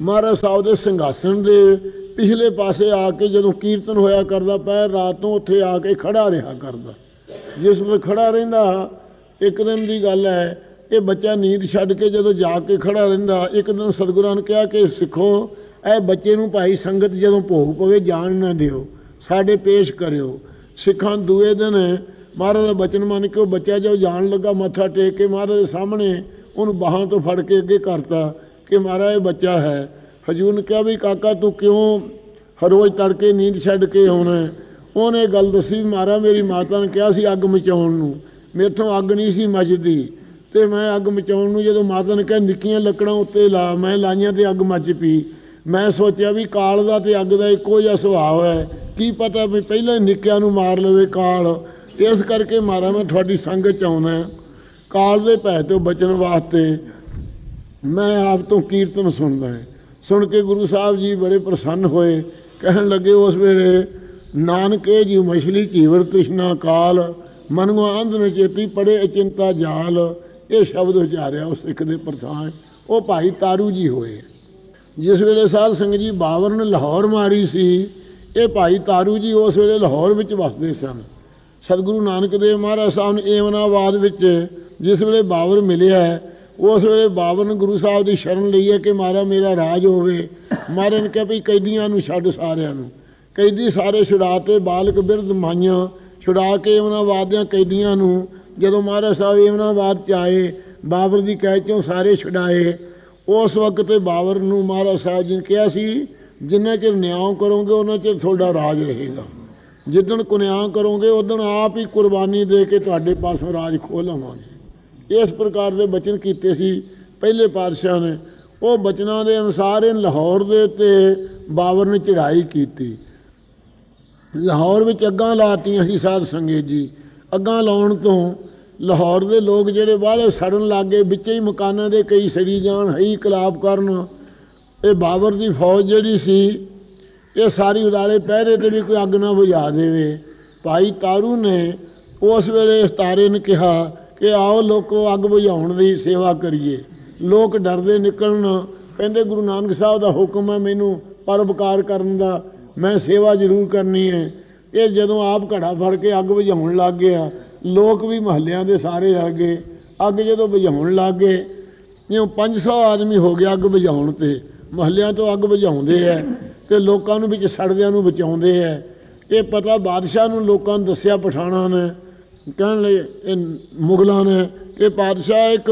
ਮਹਾਰਾਜ ਸਾਹਿਬ ਦੇ ਸਿੰਘਾਸਣ ਦੇ ਪਿਛਲੇ ਪਾਸੇ ਆ ਕੇ ਜਦੋਂ ਕੀਰਤਨ ਹੋਇਆ ਕਰਦਾ ਪੈਰ ਰਾਤ ਨੂੰ ਉੱਥੇ ਆ ਕੇ ਖੜਾ ਰਿਹਾ ਕਰਦਾ। ਜਿਸ ਵੇਲੇ ਖੜਾ ਰਹਿੰਦਾ ਇੱਕ ਦਿਨ ਦੀ ਗੱਲ ਹੈ ਇਹ ਬੱਚਾ ਨੀਂਦ ਛੱਡ ਕੇ ਜਦੋਂ ਜਾ ਕੇ ਖੜਾ ਰਹਿੰਦਾ ਇੱਕ ਦਿਨ ਸਤਿਗੁਰਾਂ ਨੇ ਕਿਹਾ ਕਿ ਸਿੱਖੋ ਇਹ ਬੱਚੇ ਨੂੰ ਭਾਈ ਸੰਗਤ ਜਦੋਂ ਭੋਗ ਪਵੇ ਜਾਣ ਨਾ ਦਿਓ ਸਾਡੇ ਪੇਸ਼ ਕਰਿਓ। ਸਿੱਖਾਂ ਦੂਏ ਦਿਨ ਮਹਾਰਾਜ ਦਾ ਬਚਨ ਮੰਨ ਕੇ ਉਹ ਬੱਚਾ ਜਦੋਂ ਜਾਣ ਲੱਗਾ ਮੱਥਾ ਟੇਕ ਕੇ ਮਹਾਰਾਜ ਦੇ ਸਾਹਮਣੇ ਉਹਨੂੰ ਬਾਹਾਂ ਤੋਂ ਫੜ ਕੇ ਅੱਗੇ ਕਰਤਾ ਕਿ ਮਹਾਰਾਜ ਇਹ ਬੱਚਾ ਹੈ। ਹਜ਼ੂਰ ਨੇ ਕਿਹਾ ਵੀ ਕਾਕਾ ਤੂੰ ਕਿਉਂ ਹਰ ਰੋਜ਼ ਤੜਕੇ ਨੀਂਦ ਛੱਡ ਕੇ ਆਉਣਾ। ਉਹਨੇ ਗੱਲ ਦੱਸੀ ਵੀ ਮਹਾਰਾਜ ਮੇਰੀ ਮਾਤਾ ਨੇ ਕਿਹਾ ਸੀ ਅੱਗ ਮਚਾਉਣ ਨੂੰ ਮੇਥੋਂ ਅੱਗ ਨਹੀਂ ਸੀ ਮੱਚਦੀ ਅਤੇ ਮੈਂ ਅੱਗ ਮਚਾਉਣ ਨੂੰ ਜਦੋਂ ਮਾਤਾ ਨੇ ਕਿਹਾ ਨਿੱਕੀਆਂ ਲੱਕੜਾਂ ਉੱਤੇ ਲਾ ਮੈਂ ਲਾਈਆਂ ਅਤੇ ਅੱਗ ਮੱਚ ਪਈ। ਮੈਂ ਸੋਚਿਆ ਵੀ ਕਾਲ ਦਾ ਅਤੇ ਅੱਗ ਦਾ ਇੱਕੋ ਜਿਹਾ ਸੁਭਾਅ ਹੈ ਕੀ ਪਤਾ ਵੀ ਪਹਿਲਾਂ ਨਿੱਕਿਆਂ ਨੂੰ ਮਾਰ ਲਵੇ ਕਾਲ। ਇਸ ਕਰਕੇ ਮਹਾਰਾਜ ਮੈਂ ਤੁਹਾਡੀ ਸੰਗਤ 'ਚ ਆਉਣਾ ਕਾਲ ਦੇ ਭੈ ਤੋਂ ਬਚਣ ਵਾਸਤੇ ਮੈਂ ਆਪ ਤੋਂ ਕੀਰਤਨ ਸੁਣਦਾ ਹੈ। ਸੁਣ ਕੇ ਗੁਰੂ ਸਾਹਿਬ ਜੀ ਬੜੇ ਪ੍ਰਸੰਨ ਹੋਏ ਕਹਿਣ ਲੱਗੇ ਉਸ ਵੇਲੇ ਨਾਨਕ ਇਹ ਜੀ ਮਛਲੀ ਝੀਵਰ ਕ੍ਰਿਸ਼ਨਾ ਕਾਲ ਮਨੁਆ ਅੰਧ ਨ ਚੇਤੀ ਪੜੇ ਅਚਿੰਤਾ ਜਾਲ। ਇਹ ਸ਼ਬਦ ਉਚਾਰਿਆ ਉਸ ਸਿੱਖ ਦੇ ਪ੍ਰਥਾਨ ਉਹ ਭਾਈ ਤਾਰੂ ਜੀ ਹੋਏ। ਜਿਸ ਵੇਲੇ ਸਾਧ ਸੰਗਤ ਜੀ ਬਾਬਰ ਨੇ ਲਾਹੌਰ ਮਾਰੀ ਸੀ ਇਹ ਭਾਈ ਤਾਰੂ ਜੀ ਉਸ ਵੇਲੇ ਲਾਹੌਰ ਵਿੱਚ ਵਸਦੇ ਸਨ। ਸਤਿਗੁਰੂ ਨਾਨਕ ਦੇਵ ਮਹਾਰਾਜ ਸਾਹਿਬ ਨੇ ਏਮਨਾਬਾਦ ਵਿੱਚ ਜਿਸ ਵੇਲੇ ਬਾਬਰ ਮਿਲਿਆ ਉਸ ਵੇਲੇ ਬਾਬਰ ਨੇ ਗੁਰੂ ਸਾਹਿਬ ਦੀ ਸ਼ਰਨ ਲਈ ਹੈ ਕਿ ਮਹਾਰਾਜ ਮੇਰਾ ਰਾਜ ਹੋਵੇ। ਮਹਾਰਾਜ ਨੇ ਕਿਹਾ ਵੀ ਕੈਦੀਆਂ ਨੂੰ ਛੱਡ ਸਾਰਿਆਂ ਨੂੰ। ਕੈਦੀ ਸਾਰੇ ਛੁਡਾ ਤੇ ਬਾਲਕ ਬਿਰਧ ਮਾਈਆਂ ਛੁਡਾ ਕੇ ਏਮਨਾਬਾਦ ਦਿਆਂ ਕੈਦੀਆਂ ਨੂੰ ਜਦੋਂ ਮਹਾਰਾਜ ਸਾਹਿਬ ਏਮਨਾਬਾਦ 'ਚ ਆਏ ਬਾਬਰ ਦੀ ਕੈਦ 'ਚੋਂ ਸਾਰੇ ਛੁਡਾਏ। ਉਸ ਵਕਤ ਬਾਬਰ ਨੂੰ ਮਹਾਰਾਜ ਸਾਹਿਬ ਜੀ ਨੇ ਕਿਹਾ ਸੀ ਜਿੰਨਾ ਚਿਰ ਨਿਆਂ ਕਰੋਗੇ ਉਹਨਾਂ ਚਿਰ ਤੁਹਾਡਾ ਰਾਜ ਰਹੇਗਾ। ਜਿੱਦਣ ਕੁਨਿਆਂ ਕਰੋਗੇ ਉਦਣ ਆਪ ਹੀ ਕੁਰਬਾਨੀ ਦੇ ਕੇ ਤੁਹਾਡੇ ਪਾਸੋਂ ਰਾਜ ਖੋਹ ਲਵਾਂਗੇ। ਇਸ ਪ੍ਰਕਾਰ ਦੇ ਬਚਨ ਕੀਤੇ ਸੀ ਪਹਿਲੇ ਪਾਤਸ਼ਾਹ ਨੇ। ਉਹ ਬਚਨਾਂ ਦੇ ਅਨੁਸਾਰ ਇਹ ਲਾਹੌਰ ਦੇ ਉੱਤੇ ਬਾਬਰ ਨੇ ਚੜ੍ਹਾਈ ਕੀਤੀ। ਲਾਹੌਰ ਵਿੱਚ ਅੱਗਾਂ ਲਾਤੀਆਂ ਸੀ ਸਾਧ ਸੰਗਤ ਜੀ। ਅੱਗਾਂ ਲਾਉਣ ਤੋਂ ਲਾਹੌਰ ਦੇ ਲੋਕ ਜਿਹੜੇ ਬਾਹਲੇ ਸੜਨ ਲੱਗ ਗਏ ਵਿੱਚ ਹੀ ਮਕਾਨਾਂ ਦੇ ਕਈ ਸੜੀ ਜਾਣ ਹੈ ਇਨਕਲਾਬ ਕਰਨ। ਇਹ ਬਾਬਰ ਦੀ ਫੌਜ ਜਿਹੜੀ ਸੀ ਇਹ ਸਾਰੀ ਉਦਾਲੇ ਪਹਿਰੇ 'ਤੇ ਵੀ ਕੋਈ ਅੱਗ ਨਾ ਬੁਝਾ ਦੇਵੇ। ਭਾਈ ਤਾਰੂ ਨੇ ਉਸ ਵੇਲੇ ਇਸ ਤਾਰੇ ਨੇ ਕਿਹਾ ਕਿ ਆਓ ਲੋਕੋ ਅੱਗ ਬੁਝਾਉਣ ਦੀ ਸੇਵਾ ਕਰੀਏ। ਲੋਕ ਡਰਦੇ ਨਿਕਲਣ ਕਹਿੰਦੇ ਗੁਰੂ ਨਾਨਕ ਸਾਹਿਬ ਦਾ ਹੁਕਮ ਹੈ ਮੈਨੂੰ ਪਰਉਪਕਾਰ ਕਰਨ ਦਾ ਮੈਂ ਸੇਵਾ ਜ਼ਰੂਰ ਕਰਨੀ ਹੈ। ਇਹ ਜਦੋਂ ਆਪ ਘੜਾ ਫੜ ਕੇ ਅੱਗ ਬੁਝਾਉਣ ਲੱਗ ਗਿਆ ਲੋਕ ਵੀ ਮਹੱਲਿਆਂ ਦੇ ਸਾਰੇ ਰਲ ਗਏ। ਅੱਗ ਜਦੋਂ ਬੁਝਾਉਣ ਲੱਗ ਗਏ ਜਿਉਂ 500 ਆਦਮੀ ਹੋ ਗਿਆ ਅੱਗ ਬੁਝਾਉਣ 'ਤੇ। ਮਹੱਲਿਆਂ ਤੋਂ ਅੱਗ ਬੁਝਾਉਂਦੇ ਹੈ ਅਤੇ ਲੋਕਾਂ ਨੂੰ ਵਿੱਚ ਸੜਦਿਆਂ ਨੂੰ ਬਚਾਉਂਦੇ ਹੈ। ਇਹ ਪਤਾ ਬਾਦਸ਼ਾਹ ਨੂੰ ਲੋਕਾਂ ਨੂੰ ਦੱਸਿਆ ਪਠਾਣਾਂ ਨੇ, ਕਹਿਣ ਲਈ ਇਹ ਮੁਗਲਾਂ ਨੇ ਕਿ ਬਾਦਸ਼ਾਹ ਇੱਕ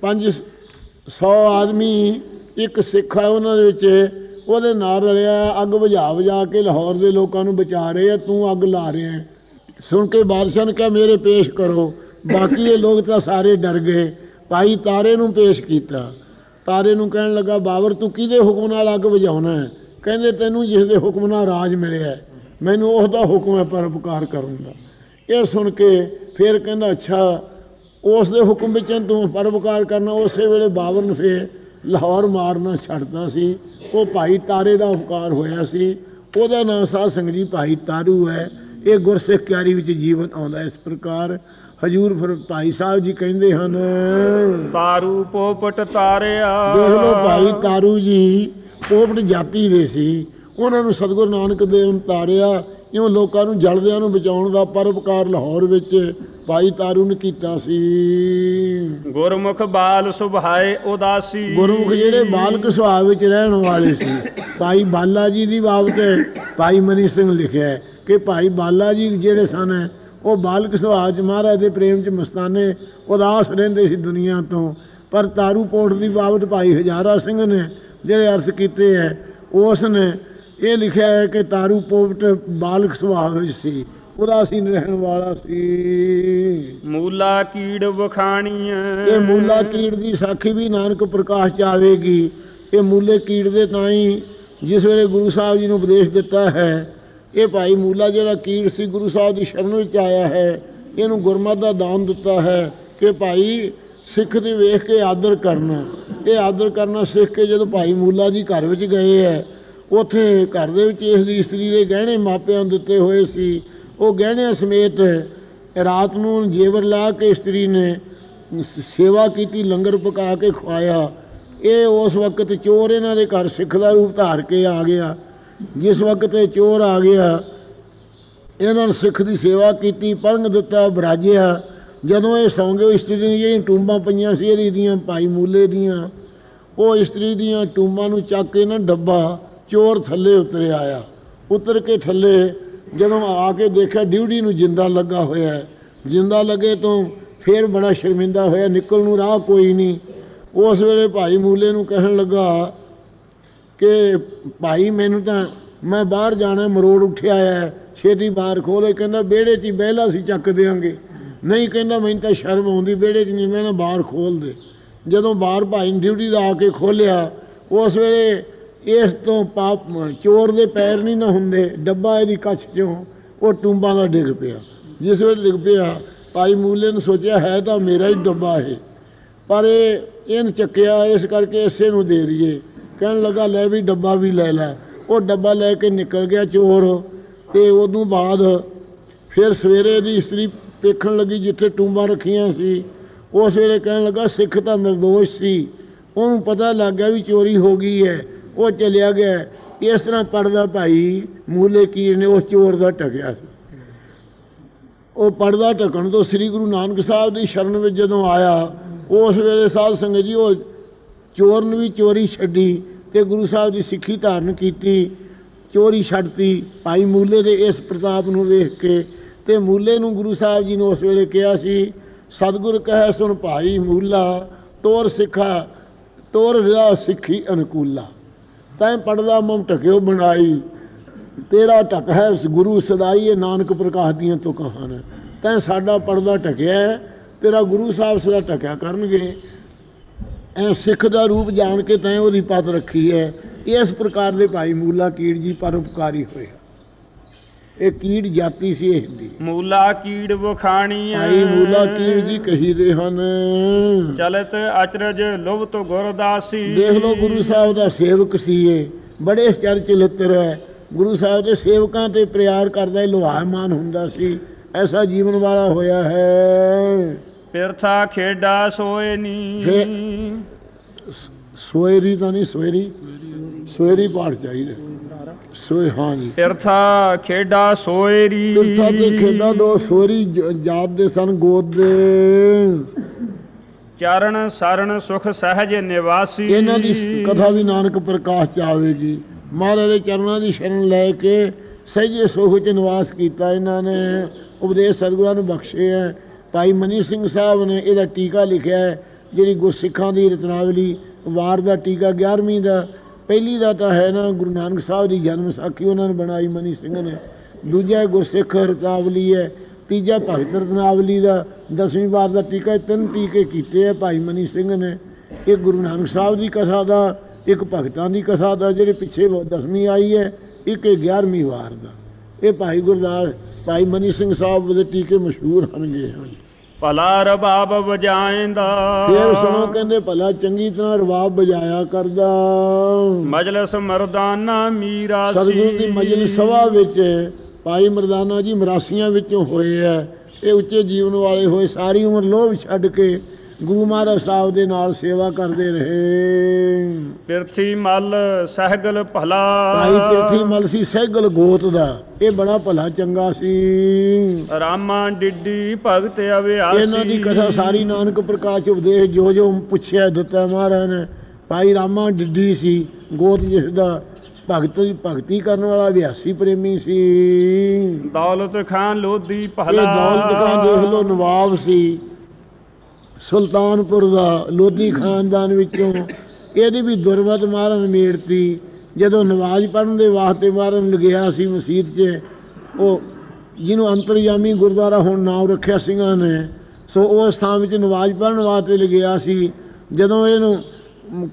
500 ਆਦਮੀ ਇੱਕ ਸਿੱਖ ਹੈ ਉਹਨਾਂ ਦੇ ਵਿੱਚ, ਉਹਦੇ ਨਾਲ ਰਲਿਆ, ਅੱਗ ਬੁਝਾ ਕੇ ਲਾਹੌਰ ਦੇ ਲੋਕਾਂ ਨੂੰ ਬਚਾ ਰਹੇ ਆ, ਤੂੰ ਅੱਗ ਲਾ ਰਿਹਾ ਹੈ। ਸੁਣ ਕੇ ਬਾਦਸ਼ਾਹ ਨੇ ਕਿਹਾ ਮੇਰੇ ਪੇਸ਼ ਕਰੋ। ਬਾਕੀ ਇਹ ਲੋਕ ਤਾਂ ਸਾਰੇ ਡਰ ਗਏ। ਭਾਈ ਤਾਰੇ ਨੂੰ ਪੇਸ਼ ਕੀਤਾ। ਤਾਰੇ ਨੂੰ ਕਹਿਣ ਲੱਗਾ ਬਾਬਰ ਤੂੰ ਕਿਹਦੇ ਹੁਕਮ ਨਾਲ ਅੱਗ ਬੁਝਾਉਣਾ ਹੈ? ਕਹਿੰਦੇ ਤੈਨੂੰ ਜਿਸ ਦੇ ਹੁਕਮ ਨਾਲ ਰਾਜ ਮਿਲਿਆ, ਮੈਨੂੰ ਉਹਦਾ ਹੁਕਮ ਹੈ ਪਰਉਪਕਾਰ ਕਰਨ ਦਾ। ਇਹ ਸੁਣ ਕੇ ਫਿਰ ਕਹਿੰਦਾ ਅੱਛਾ ਉਸ ਦੇ ਹੁਕਮ ਵਿੱਚ ਤੂੰ ਪਰਉਪਕਾਰ ਕਰਨਾ। ਉਸੇ ਵੇਲੇ ਬਾਬਰ ਨੇ ਫਿਰ ਲਾਹੌਰ ਮਾਰਨਾ ਛੱਡਤਾ ਸੀ। ਉਹ ਭਾਈ ਤਾਰੇ ਦਾ ਉਪਕਾਰ ਹੋਇਆ ਸੀ। ਉਹਦਾ ਨਾਂ ਸਾਧ ਸੰਗਤ ਜੀ ਭਾਈ ਤਾਰੂ ਹੈ। ਇਹ ਗੁਰਸਿੱਖ ਕਿਆਰੀ ਵਿੱਚ ਜੀਵਨ ਆਉਂਦਾ ਇਸ ਪ੍ਰਕਾਰ। ਹਜੂਰ ਫਿਰ ਭਾਈ ਸਾਹਿਬ ਜੀ ਕਹਿੰਦੇ ਹਨ ਤਾਰੂ ਪੋਪਟ ਤਾਰਿਆ। ਦੇਖ ਲਓ ਭਾਈ ਤਾਰੂ ਜੀ ਪੋਪਟ ਜਾਤੀ ਦੇ ਸੀ। ਉਹਨਾਂ ਨੂੰ ਸਤਿਗੁਰੂ ਨਾਨਕ ਦੇਵ ਨੇ ਤਾਰਿਆ। ਇਉਂ ਲੋਕਾਂ ਨੂੰ ਜਲਦਿਆਂ ਨੂੰ ਬਚਾਉਣ ਦਾ ਪਰਉਪਕਾਰ ਲਾਹੌਰ ਵਿੱਚ ਭਾਈ ਤਾਰੂ ਨੇ ਕੀਤਾ ਸੀ। ਗੁਰਮੁਖ ਬਾਲ ਸੁਭਾਏ ਉਦਾਸੀ। ਗੁਰਮੁਖ ਜਿਹੜੇ ਬਾਲਕ ਸੁਭਾਅ ਵਿੱਚ ਰਹਿਣ ਵਾਲੇ ਸੀ। ਭਾਈ ਬਾਲਾ ਜੀ ਦੀ ਬਾਬਤ ਭਾਈ ਮਨੀ ਸਿੰਘ ਲਿਖਿਆ ਹੈ ਕਿ ਭਾਈ ਬਾਲਾ ਜੀ ਜਿਹੜੇ ਸਨ ਉਹ ਬਾਲਕ ਸੁਭਾਅ 'ਚ ਮਹਾਰਾਜ ਦੇ ਪ੍ਰੇਮ 'ਚ ਮਸਤਾਨੇ ਉਦਾਸ ਰਹਿੰਦੇ ਸੀ ਦੁਨੀਆ ਤੋਂ। ਪਰ ਤਾਰੂ ਪੋਟ ਦੀ ਬਾਬਤ ਭਾਈ ਹਜ਼ਾਰਾ ਸਿੰਘ ਨੇ ਜਿਹੜੇ ਅਰਥ ਕੀਤੇ ਹੈ ਉਸ ਨੇ ਇਹ ਲਿਖਿਆ ਹੈ ਕਿ ਤਾਰੂ ਪੋਟ ਬਾਲਕ ਸੁਭਾਅ ਵਿੱਚ ਸੀ, ਉਦਾਸੀਨ ਰਹਿਣ ਵਾਲਾ ਸੀ। ਮੂਲਾ ਕੀੜ ਵਖਾਣੀ। ਇਹ ਮੂਲਾ ਕੀੜ ਦੀ ਸਾਖੀ ਵੀ ਨਾਨਕ ਪ੍ਰਕਾਸ਼ 'ਚ ਆਵੇਗੀ। ਇਹ ਮੂਲੇ ਕੀੜ ਦੇ ਤਾਂ ਹੀ ਜਿਸ ਵੇਲੇ ਗੁਰੂ ਸਾਹਿਬ ਜੀ ਨੂੰ ਉਪਦੇਸ਼ ਦਿੱਤਾ ਹੈ। ਇਹ ਭਾਈ ਮੂਲਾ ਜਿਹੜਾ ਕੀੜ ਸੀ ਗੁਰੂ ਸਾਹਿਬ ਦੀ ਸ਼ਰਨ ਵਿੱਚ ਆਇਆ ਹੈ। ਇਹਨੂੰ ਗੁਰਮਤਿ ਦਾ ਦਾਨ ਦਿੱਤਾ ਹੈ ਕਿ ਭਾਈ ਸਿੱਖ ਦੇ ਵੇਖ ਕੇ ਆਦਰ ਕਰਨਾ। ਇਹ ਆਦਰ ਕਰਨਾ ਸਿੱਖ ਕੇ ਜਦੋਂ ਭਾਈ ਮੂਲਾ ਜੀ ਘਰ ਵਿੱਚ ਗਏ ਹੈ, ਉੱਥੇ ਘਰ ਦੇ ਵਿੱਚ ਇਸ ਦੀ ਇਸਤਰੀ ਦੇ ਗਹਿਣੇ ਮਾਪਿਆਂ ਨੂੰ ਦਿੱਤੇ ਹੋਏ ਸੀ। ਉਹ ਗਹਿਣਿਆਂ ਸਮੇਤ ਰਾਤ ਨੂੰ ਜੇਵਰ ਲਾ ਕੇ ਇਸਤਰੀ ਨੇ ਸੇਵਾ ਕੀਤੀ, ਲੰਗਰ ਪਕਾ ਕੇ ਖਵਾਇਆ। ਇਹ ਉਸ ਵਕਤ ਚੋਰ ਇਹਨਾਂ ਦੇ ਘਰ ਸਿੱਖ ਦਾ ਰੂਪ ਧਾਰ ਕੇ ਆ ਗਿਆ। ਜਿਸ ਵਕਤ ਇਹ ਚੋਰ ਆ ਗਿਆ, ਇਹਨਾਂ ਨੇ ਸਿੱਖ ਦੀ ਸੇਵਾ ਕੀਤੀ, ਪਲੰਘ ਦਿੱਤਾ, ਬਰਾਜਿਆ। ਜਦੋਂ ਇਹ ਸੌਂ ਗਏ, ਇਸਤਰੀ ਦੀਆਂ ਜਿਹੜੀਆਂ ਟੂੰਬਾਂ ਪਈਆਂ ਸੀ ਇਹਦੀ ਦੀਆਂ ਭਾਈ ਮੂਲੇ ਦੀਆਂ, ਉਹ ਇਸਤਰੀ ਦੀਆਂ ਟੂੰਬਾਂ ਨੂੰ ਚੱਕ ਕੇ ਨਾ ਡੱਬਾ ਚੋਰ ਥੱਲੇ ਉਤਰ ਆਇਆ। ਉਤਰ ਕੇ ਥੱਲੇ ਜਦੋਂ ਆ ਕੇ ਦੇਖਿਆ ਡਿਊਟੀ ਨੂੰ ਜਿੰਦਾ ਲੱਗਾ ਹੋਇਆ ਹੈ। ਜਿੰਦਾ ਲੱਗੇ ਤੋਂ ਫਿਰ ਬੜਾ ਸ਼ਰਮਿੰਦਾ ਹੋਇਆ, ਨਿਕਲ ਨੂੰ ਰਾਹ ਕੋਈ ਨਹੀਂ। ਉਸ ਵੇਲੇ ਭਾਈ ਮੂਲੇ ਨੂੰ ਕਹਿਣ ਲੱਗਾ ਕਿ ਭਾਈ ਮੈਨੂੰ ਤਾਂ ਮੈਂ ਬਾਹਰ ਜਾਣਾ, ਮਰੋੜ ਉੱਠਿਆ ਹੈ, ਛੇਤੀ ਬਾਹਰ ਖੋਲ੍ਹੇ। ਕਹਿੰਦਾ ਵਿਹੜੇ 'ਚ ਹੀ ਬਹਿਲਾ ਸੀ ਚੱਕ ਦਿਆਂਗੇ। ਨਹੀਂ ਕਹਿੰਦਾ ਮੈਨੂੰ ਤਾਂ ਸ਼ਰਮ ਆਉਂਦੀ, ਵਿਹੜੇ 'ਚ ਨਹੀਂ, ਮੈਂ ਨਾ ਬਾਹਰ ਖੋਲ੍ਹ ਦੇ। ਜਦੋਂ ਬਾਹਰ ਭਾਈ ਨੇ ਡਿਊਟੀ ਦਾ ਆ ਕੇ ਖੋਲ੍ਹਿਆ, ਉਸ ਵੇਲੇ ਇਸ ਤੋਂ ਚੋਰ ਦੇ ਪੈਰ ਨਹੀਂ ਨਾ ਹੁੰਦੇ, ਡੱਬਾ ਇਹਦੀ ਕੱਛ 'ਚੋਂ ਉਹ ਟੂੰਬਾਂ ਦਾ ਡਿੱਗ ਪਿਆ। ਜਿਸ ਵੇਲੇ ਡਿੱਗ ਪਿਆ, ਭਾਈ ਮੂਲੇ ਨੇ ਸੋਚਿਆ ਹੈ ਤਾਂ ਮੇਰਾ ਹੀ ਡੱਬਾ ਇਹ, ਪਰ ਇਹਨ ਚੱਕਿਆ, ਇਸ ਕਰਕੇ ਇਸੇ ਨੂੰ ਦੇ ਦਈਏ। ਕਹਿਣ ਲੱਗਾ ਲੈ ਵੀ ਡੱਬਾ ਵੀ ਲੈ ਲੈ। ਉਹ ਡੱਬਾ ਲੈ ਕੇ ਨਿਕਲ ਗਿਆ ਚੋਰ। ਅਤੇ ਉਦੋਂ ਬਾਅਦ ਫਿਰ ਸਵੇਰੇ ਦੀ ਇਸਤਰੀ ਵੇਖਣ ਲੱਗੀ ਜਿੱਥੇ ਟੂੰਬਾਂ ਰੱਖੀਆਂ ਸੀ। ਉਸ ਵੇਲੇ ਕਹਿਣ ਲੱਗਾ ਸਿੱਖ ਤਾਂ ਨਿਰਦੋਸ਼ ਸੀ, ਉਹਨੂੰ ਪਤਾ ਲੱਗ ਗਿਆ ਵੀ ਚੋਰੀ ਹੋ ਗਈ ਹੈ, ਉਹ ਚਲਿਆ ਗਿਆ। ਇਸ ਤਰ੍ਹਾਂ ਪੜਦਾ ਭਾਈ ਮੂਲੇ ਕੀਰ ਨੇ ਉਸ ਚੋਰ ਦਾ ਢਕਿਆ ਸੀ। ਉਹ ਪੜਦਾ ਢਕਣ ਤੋਂ ਸ੍ਰੀ ਗੁਰੂ ਨਾਨਕ ਸਾਹਿਬ ਦੀ ਸ਼ਰਨ ਵਿੱਚ ਜਦੋਂ ਆਇਆ, ਉਸ ਵੇਲੇ ਸਾਧ ਸੰਗਤ ਜੀ ਉਹ ਚੋਰ ਨੂੰ ਵੀ ਚੋਰੀ ਛੱਡੀ ਅਤੇ ਗੁਰੂ ਸਾਹਿਬ ਦੀ ਸਿੱਖੀ ਧਾਰਨ ਕੀਤੀ, ਚੋਰੀ ਛੱਡਤੀ ਭਾਈ ਮੂਲੇ ਦੇ ਇਸ ਪ੍ਰਤਾਪ ਨੂੰ ਵੇਖ ਕੇ। ਅਤੇ ਮੂਲੇ ਨੂੰ ਗੁਰੂ ਸਾਹਿਬ ਜੀ ਨੇ ਉਸ ਵੇਲੇ ਕਿਹਾ ਸੀ ਸਤਿਗੁਰ ਕਹੈ ਸੁਣ ਭਾਈ ਮੂਲਾ, ਤੋਰ ਸਿੱਖਾ ਤੋਰ ਰਿਹਾ ਸਿੱਖੀ ਅਨੁਕੂਲਾ। ਤੈਂ ਪੜਦਾ ਮਮ ਢਕਿਓ ਬਣਾਈ, ਤੇਰਾ ਢਕ ਹੈ ਗੁਰੂ ਸਦਾਈ। ਇਹ ਨਾਨਕ ਪ੍ਰਕਾਸ਼ ਦੀਆਂ ਤੁਕਾਂ ਹਨ। ਤੈਂ ਸਾਡਾ ਪੜਦਾ ਢਕਿਆ, ਤੇਰਾ ਗੁਰੂ ਸਾਹਿਬ ਸਦਾ ਢਕਿਆ ਕਰਨਗੇ। ਐ ਸਿੱਖ ਦਾ ਰੂਪ ਜਾਣ ਕੇ ਤੈਂ ਉਹਦੀ ਪੱਤ ਰੱਖੀ ਹੈ। ਇਸ ਪ੍ਰਕਾਰ ਦੇ ਭਾਈ ਮੂਲਾ ਕੀੜ ਜੀ ਪਰਉਪਕਾਰੀ ਹੋਏ। ਇਹ ਕੀੜ ਜਾਤੀ ਸੀ ਇਹ ਦੀ। ਮੂਲਾ ਕੀੜ ਵਖਾਣੀ। ਭਾਈ ਮੂਲਾ ਕੀੜ ਜੀ ਕਹੀਦੇ ਹਨ ਚਲਤ ਅਚਰਜ ਲੁਭਤ ਗੁਰਦਾਸੀ। ਦੇਖ ਲਓ ਗੁਰੂ ਸਾਹਿਬ ਦਾ ਸੇਵਕ ਸੀ ਇਹ, ਬੜੇ ਚਰਿੱਤਰ ਹੈ। ਗੁਰੂ ਸਾਹਿਬ ਦੇ ਸੇਵਕਾਂ ਤੇ ਪਿਆਰ ਕਰਦਾ, ਲੋਹਾਮਾਨ ਹੁੰਦਾ ਸੀ। ਐਸਾ ਜੀਵਨ ਵਾਲਾ ਹੋਇਆ ਹੈ। ਪਿਰਥਾ ਖੇਡਾ ਸੋਏ ਨੀ। ਸੋਏਰੀ ਤਾਂ ਨਹੀਂ, ਸੋਏਰੀ ਪਾਠ ਚਾਹੀਦਾ। ਸੋਏ ਹਾਂ ਜੀ। ਪਿਰਥਾ ਖੇਡਾ ਸੋਏਰੀ। ਪਿਰਥਾ ਦੇ ਖੇਡਾ ਦੋ ਸੋਏਰੀ ਜਾਤ ਦੇ ਸਨ ਗੋਦ ਦੇ। ਚਰਨ ਸਰਣ ਸੁਖ ਸਹਿਜ ਨਿਵਾਸੀ। ਇਹਨਾਂ ਦੀ ਕਥਾ ਵੀ ਨਾਨਕ ਪ੍ਰਕਾਸ਼ 'ਚ ਆਵੇਗੀ। ਮਹਾਰਾਜ ਦੇ ਚਰਨਾਂ ਦੀ ਸ਼ਰਨ ਲੈ ਕੇ ਸਹਿਜੇ ਸੁਖ ਚ ਨਿਵਾਸ ਕੀਤਾ। ਇਹਨਾਂ ਨੇ ਉਪਦੇਸ਼ ਸਤਿਗੁਰਾਂ ਨੂੰ ਬਖਸ਼ੇ ਹੈ। ਭਾਈ ਮਨੀ ਸਿੰਘ ਸਾਹਿਬ ਨੇ ਇਹਦਾ ਟੀਕਾ ਲਿਖਿਆ ਹੈ, ਜਿਹੜੀ ਗੁਰਸਿੱਖਾਂ ਦੀ ਰਤਨਾਵਲੀ ਵਾਰ ਦਾ ਟੀਕਾ 11ਵੀਂ ਦਾ। ਪਹਿਲੀ ਦਾ ਤਾਂ ਹੈ ਨਾ ਗੁਰੂ ਨਾਨਕ ਸਾਹਿਬ ਦੀ ਜਨਮ ਸਾਖੀ, ਉਹਨਾਂ ਨੇ ਬਣਾਈ ਮਨੀ ਸਿੰਘ ਨੇ। ਦੂਜਾ ਗੁਰਸਿੱਖ ਰਤਨਾਵਲੀ ਹੈ। ਤੀਜਾ ਭਗਤ ਰਤਨਾਵਲੀ ਦਾ 10ਵੀਂ ਵਾਰ ਦਾ ਟੀਕਾ। 3 ਟੀਕੇ ਕੀਤੇ ਹੈ ਭਾਈ ਮਨੀ ਸਿੰਘ ਨੇ। ਇੱਕ ਗੁਰੂ ਨਾਨਕ ਸਾਹਿਬ ਦੀ ਕਥਾ ਦਾ, ਇੱਕ ਭਗਤਾਂ ਦੀ ਕਥਾ ਦਾ ਜਿਹੜੇ ਪਿੱਛੇ 10ਵੀਂ ਆਈ ਹੈ, ਇੱਕ 11ਵੀਂ ਵਾਰ ਦਾ। ਇਹ ਭਾਈ ਗੁਰਦਾਸ ਭਾਈ ਮਨੀ ਸਿੰਘ ਸਾਹਿਬ ਦੇ ਟੀਕੇ ਮਸ਼ਹੂਰ ਹਨਗੇ। ਭਲਾ ਰਬਾਬ ਵਜਾਇਂਦਾ, ਫਿਰ ਸੁਣੋ ਕਹਿੰਦੇ ਭਲਾ ਚੰਗੀ ਤਰ੍ਹਾਂ ਰਬਾਬ ਵਜਾਇਆ ਕਰਦਾ। ਮਜਲਸ ਮਰਦਾਨਾ ਮੀਰਾ ਸਤਿਗੁਰੂ ਦੀ ਮਜਲਿਸ ਸਭਾ ਵਿੱਚ ਭਾਈ ਮਰਦਾਨਾ ਜੀ ਮਰਾਸੀਆਂ ਵਿੱਚੋਂ ਹੋਏ ਹੈ। ਇਹ ਉੱਚੇ ਜੀਵਨ ਵਾਲੇ ਹੋਏ, ਸਾਰੀ ਉਮਰ ਲੋਭ ਛੱਡ ਕੇ ਗੁਰੂ ਮਹਾਰਾਜ ਸਾਹਿਬ ਦੇ ਨਾਲ ਸੇਵਾ ਕਰਦੇ ਰਹੇ। ਪਿਰਥੀ ਮਲ ਸਹਿਗਲ ਭਲਾ, ਭਾਈ ਪਿਰਥੀ ਮਲ ਸੀ ਸਹਿਗਲ ਗੋਤ ਦਾ, ਇਹ ਬੜਾ ਭਲਾ ਚੰਗਾ ਸੀ। ਰਾਮਾ ਡਿੱਡੀ ਭਗਤ ਅਵਿਆਸੀ, ਇਹਨਾਂ ਦੀ ਕਥਾ ਸਾਰੀ ਨਾਨਕ ਪ੍ਰਕਾਸ਼ ਉਪਦੇਸ਼ ਜੋ ਜੋ ਪੁੱਛਿਆ ਦਿੱਤਾ ਮਹਾਰਾਜ ਨੇ। ਭਾਈ ਰਾਮਾ ਡਿੱਡੀ ਸੀ ਗੋਤ, ਜਿਸ ਦਾ ਭਗਤੀ ਕਰਨ ਵਾਲਾ ਅਭਿਆਸੀ ਪ੍ਰੇਮੀ ਸੀ। ਦੌਲਤ ਖਾਨ ਲੋਧੀ ਭਲਾ, ਇਹ ਦੌਲਤ ਖਾਨ ਦੇਖ ਲੋ ਨਵਾਬ ਸੀ ਸੁਲਤਾਨਪੁਰ ਦਾ, ਲੋਧੀ ਖਾਨਦਾਨ ਵਿੱਚੋਂ। ਇਹਦੀ ਵੀ ਦੁਰਮਤ ਮਹਾਰਾਜ ਨੇ ਮੇੜਤੀ। ਜਦੋਂ ਨਮਾਜ਼ ਪੜ੍ਹਨ ਦੇ ਵਾਸਤੇ ਮਹਾਰਾਜ ਨੂੰ ਲਗਿਆ ਸੀ ਮਸੀਤ 'ਚ, ਉਹ ਜਿਹਨੂੰ ਅੰਤਰਜਾਮੀ ਗੁਰਦੁਆਰਾ ਹੁਣ ਨਾਮ ਰੱਖਿਆ ਸਿੰਘਾਂ ਨੇ, ਸੋ ਉਸ ਥਾਂ ਵਿੱਚ ਨਮਾਜ਼ ਪੜ੍ਹਨ ਵਾਸਤੇ ਲਗਿਆ ਸੀ। ਜਦੋਂ ਇਹਨੂੰ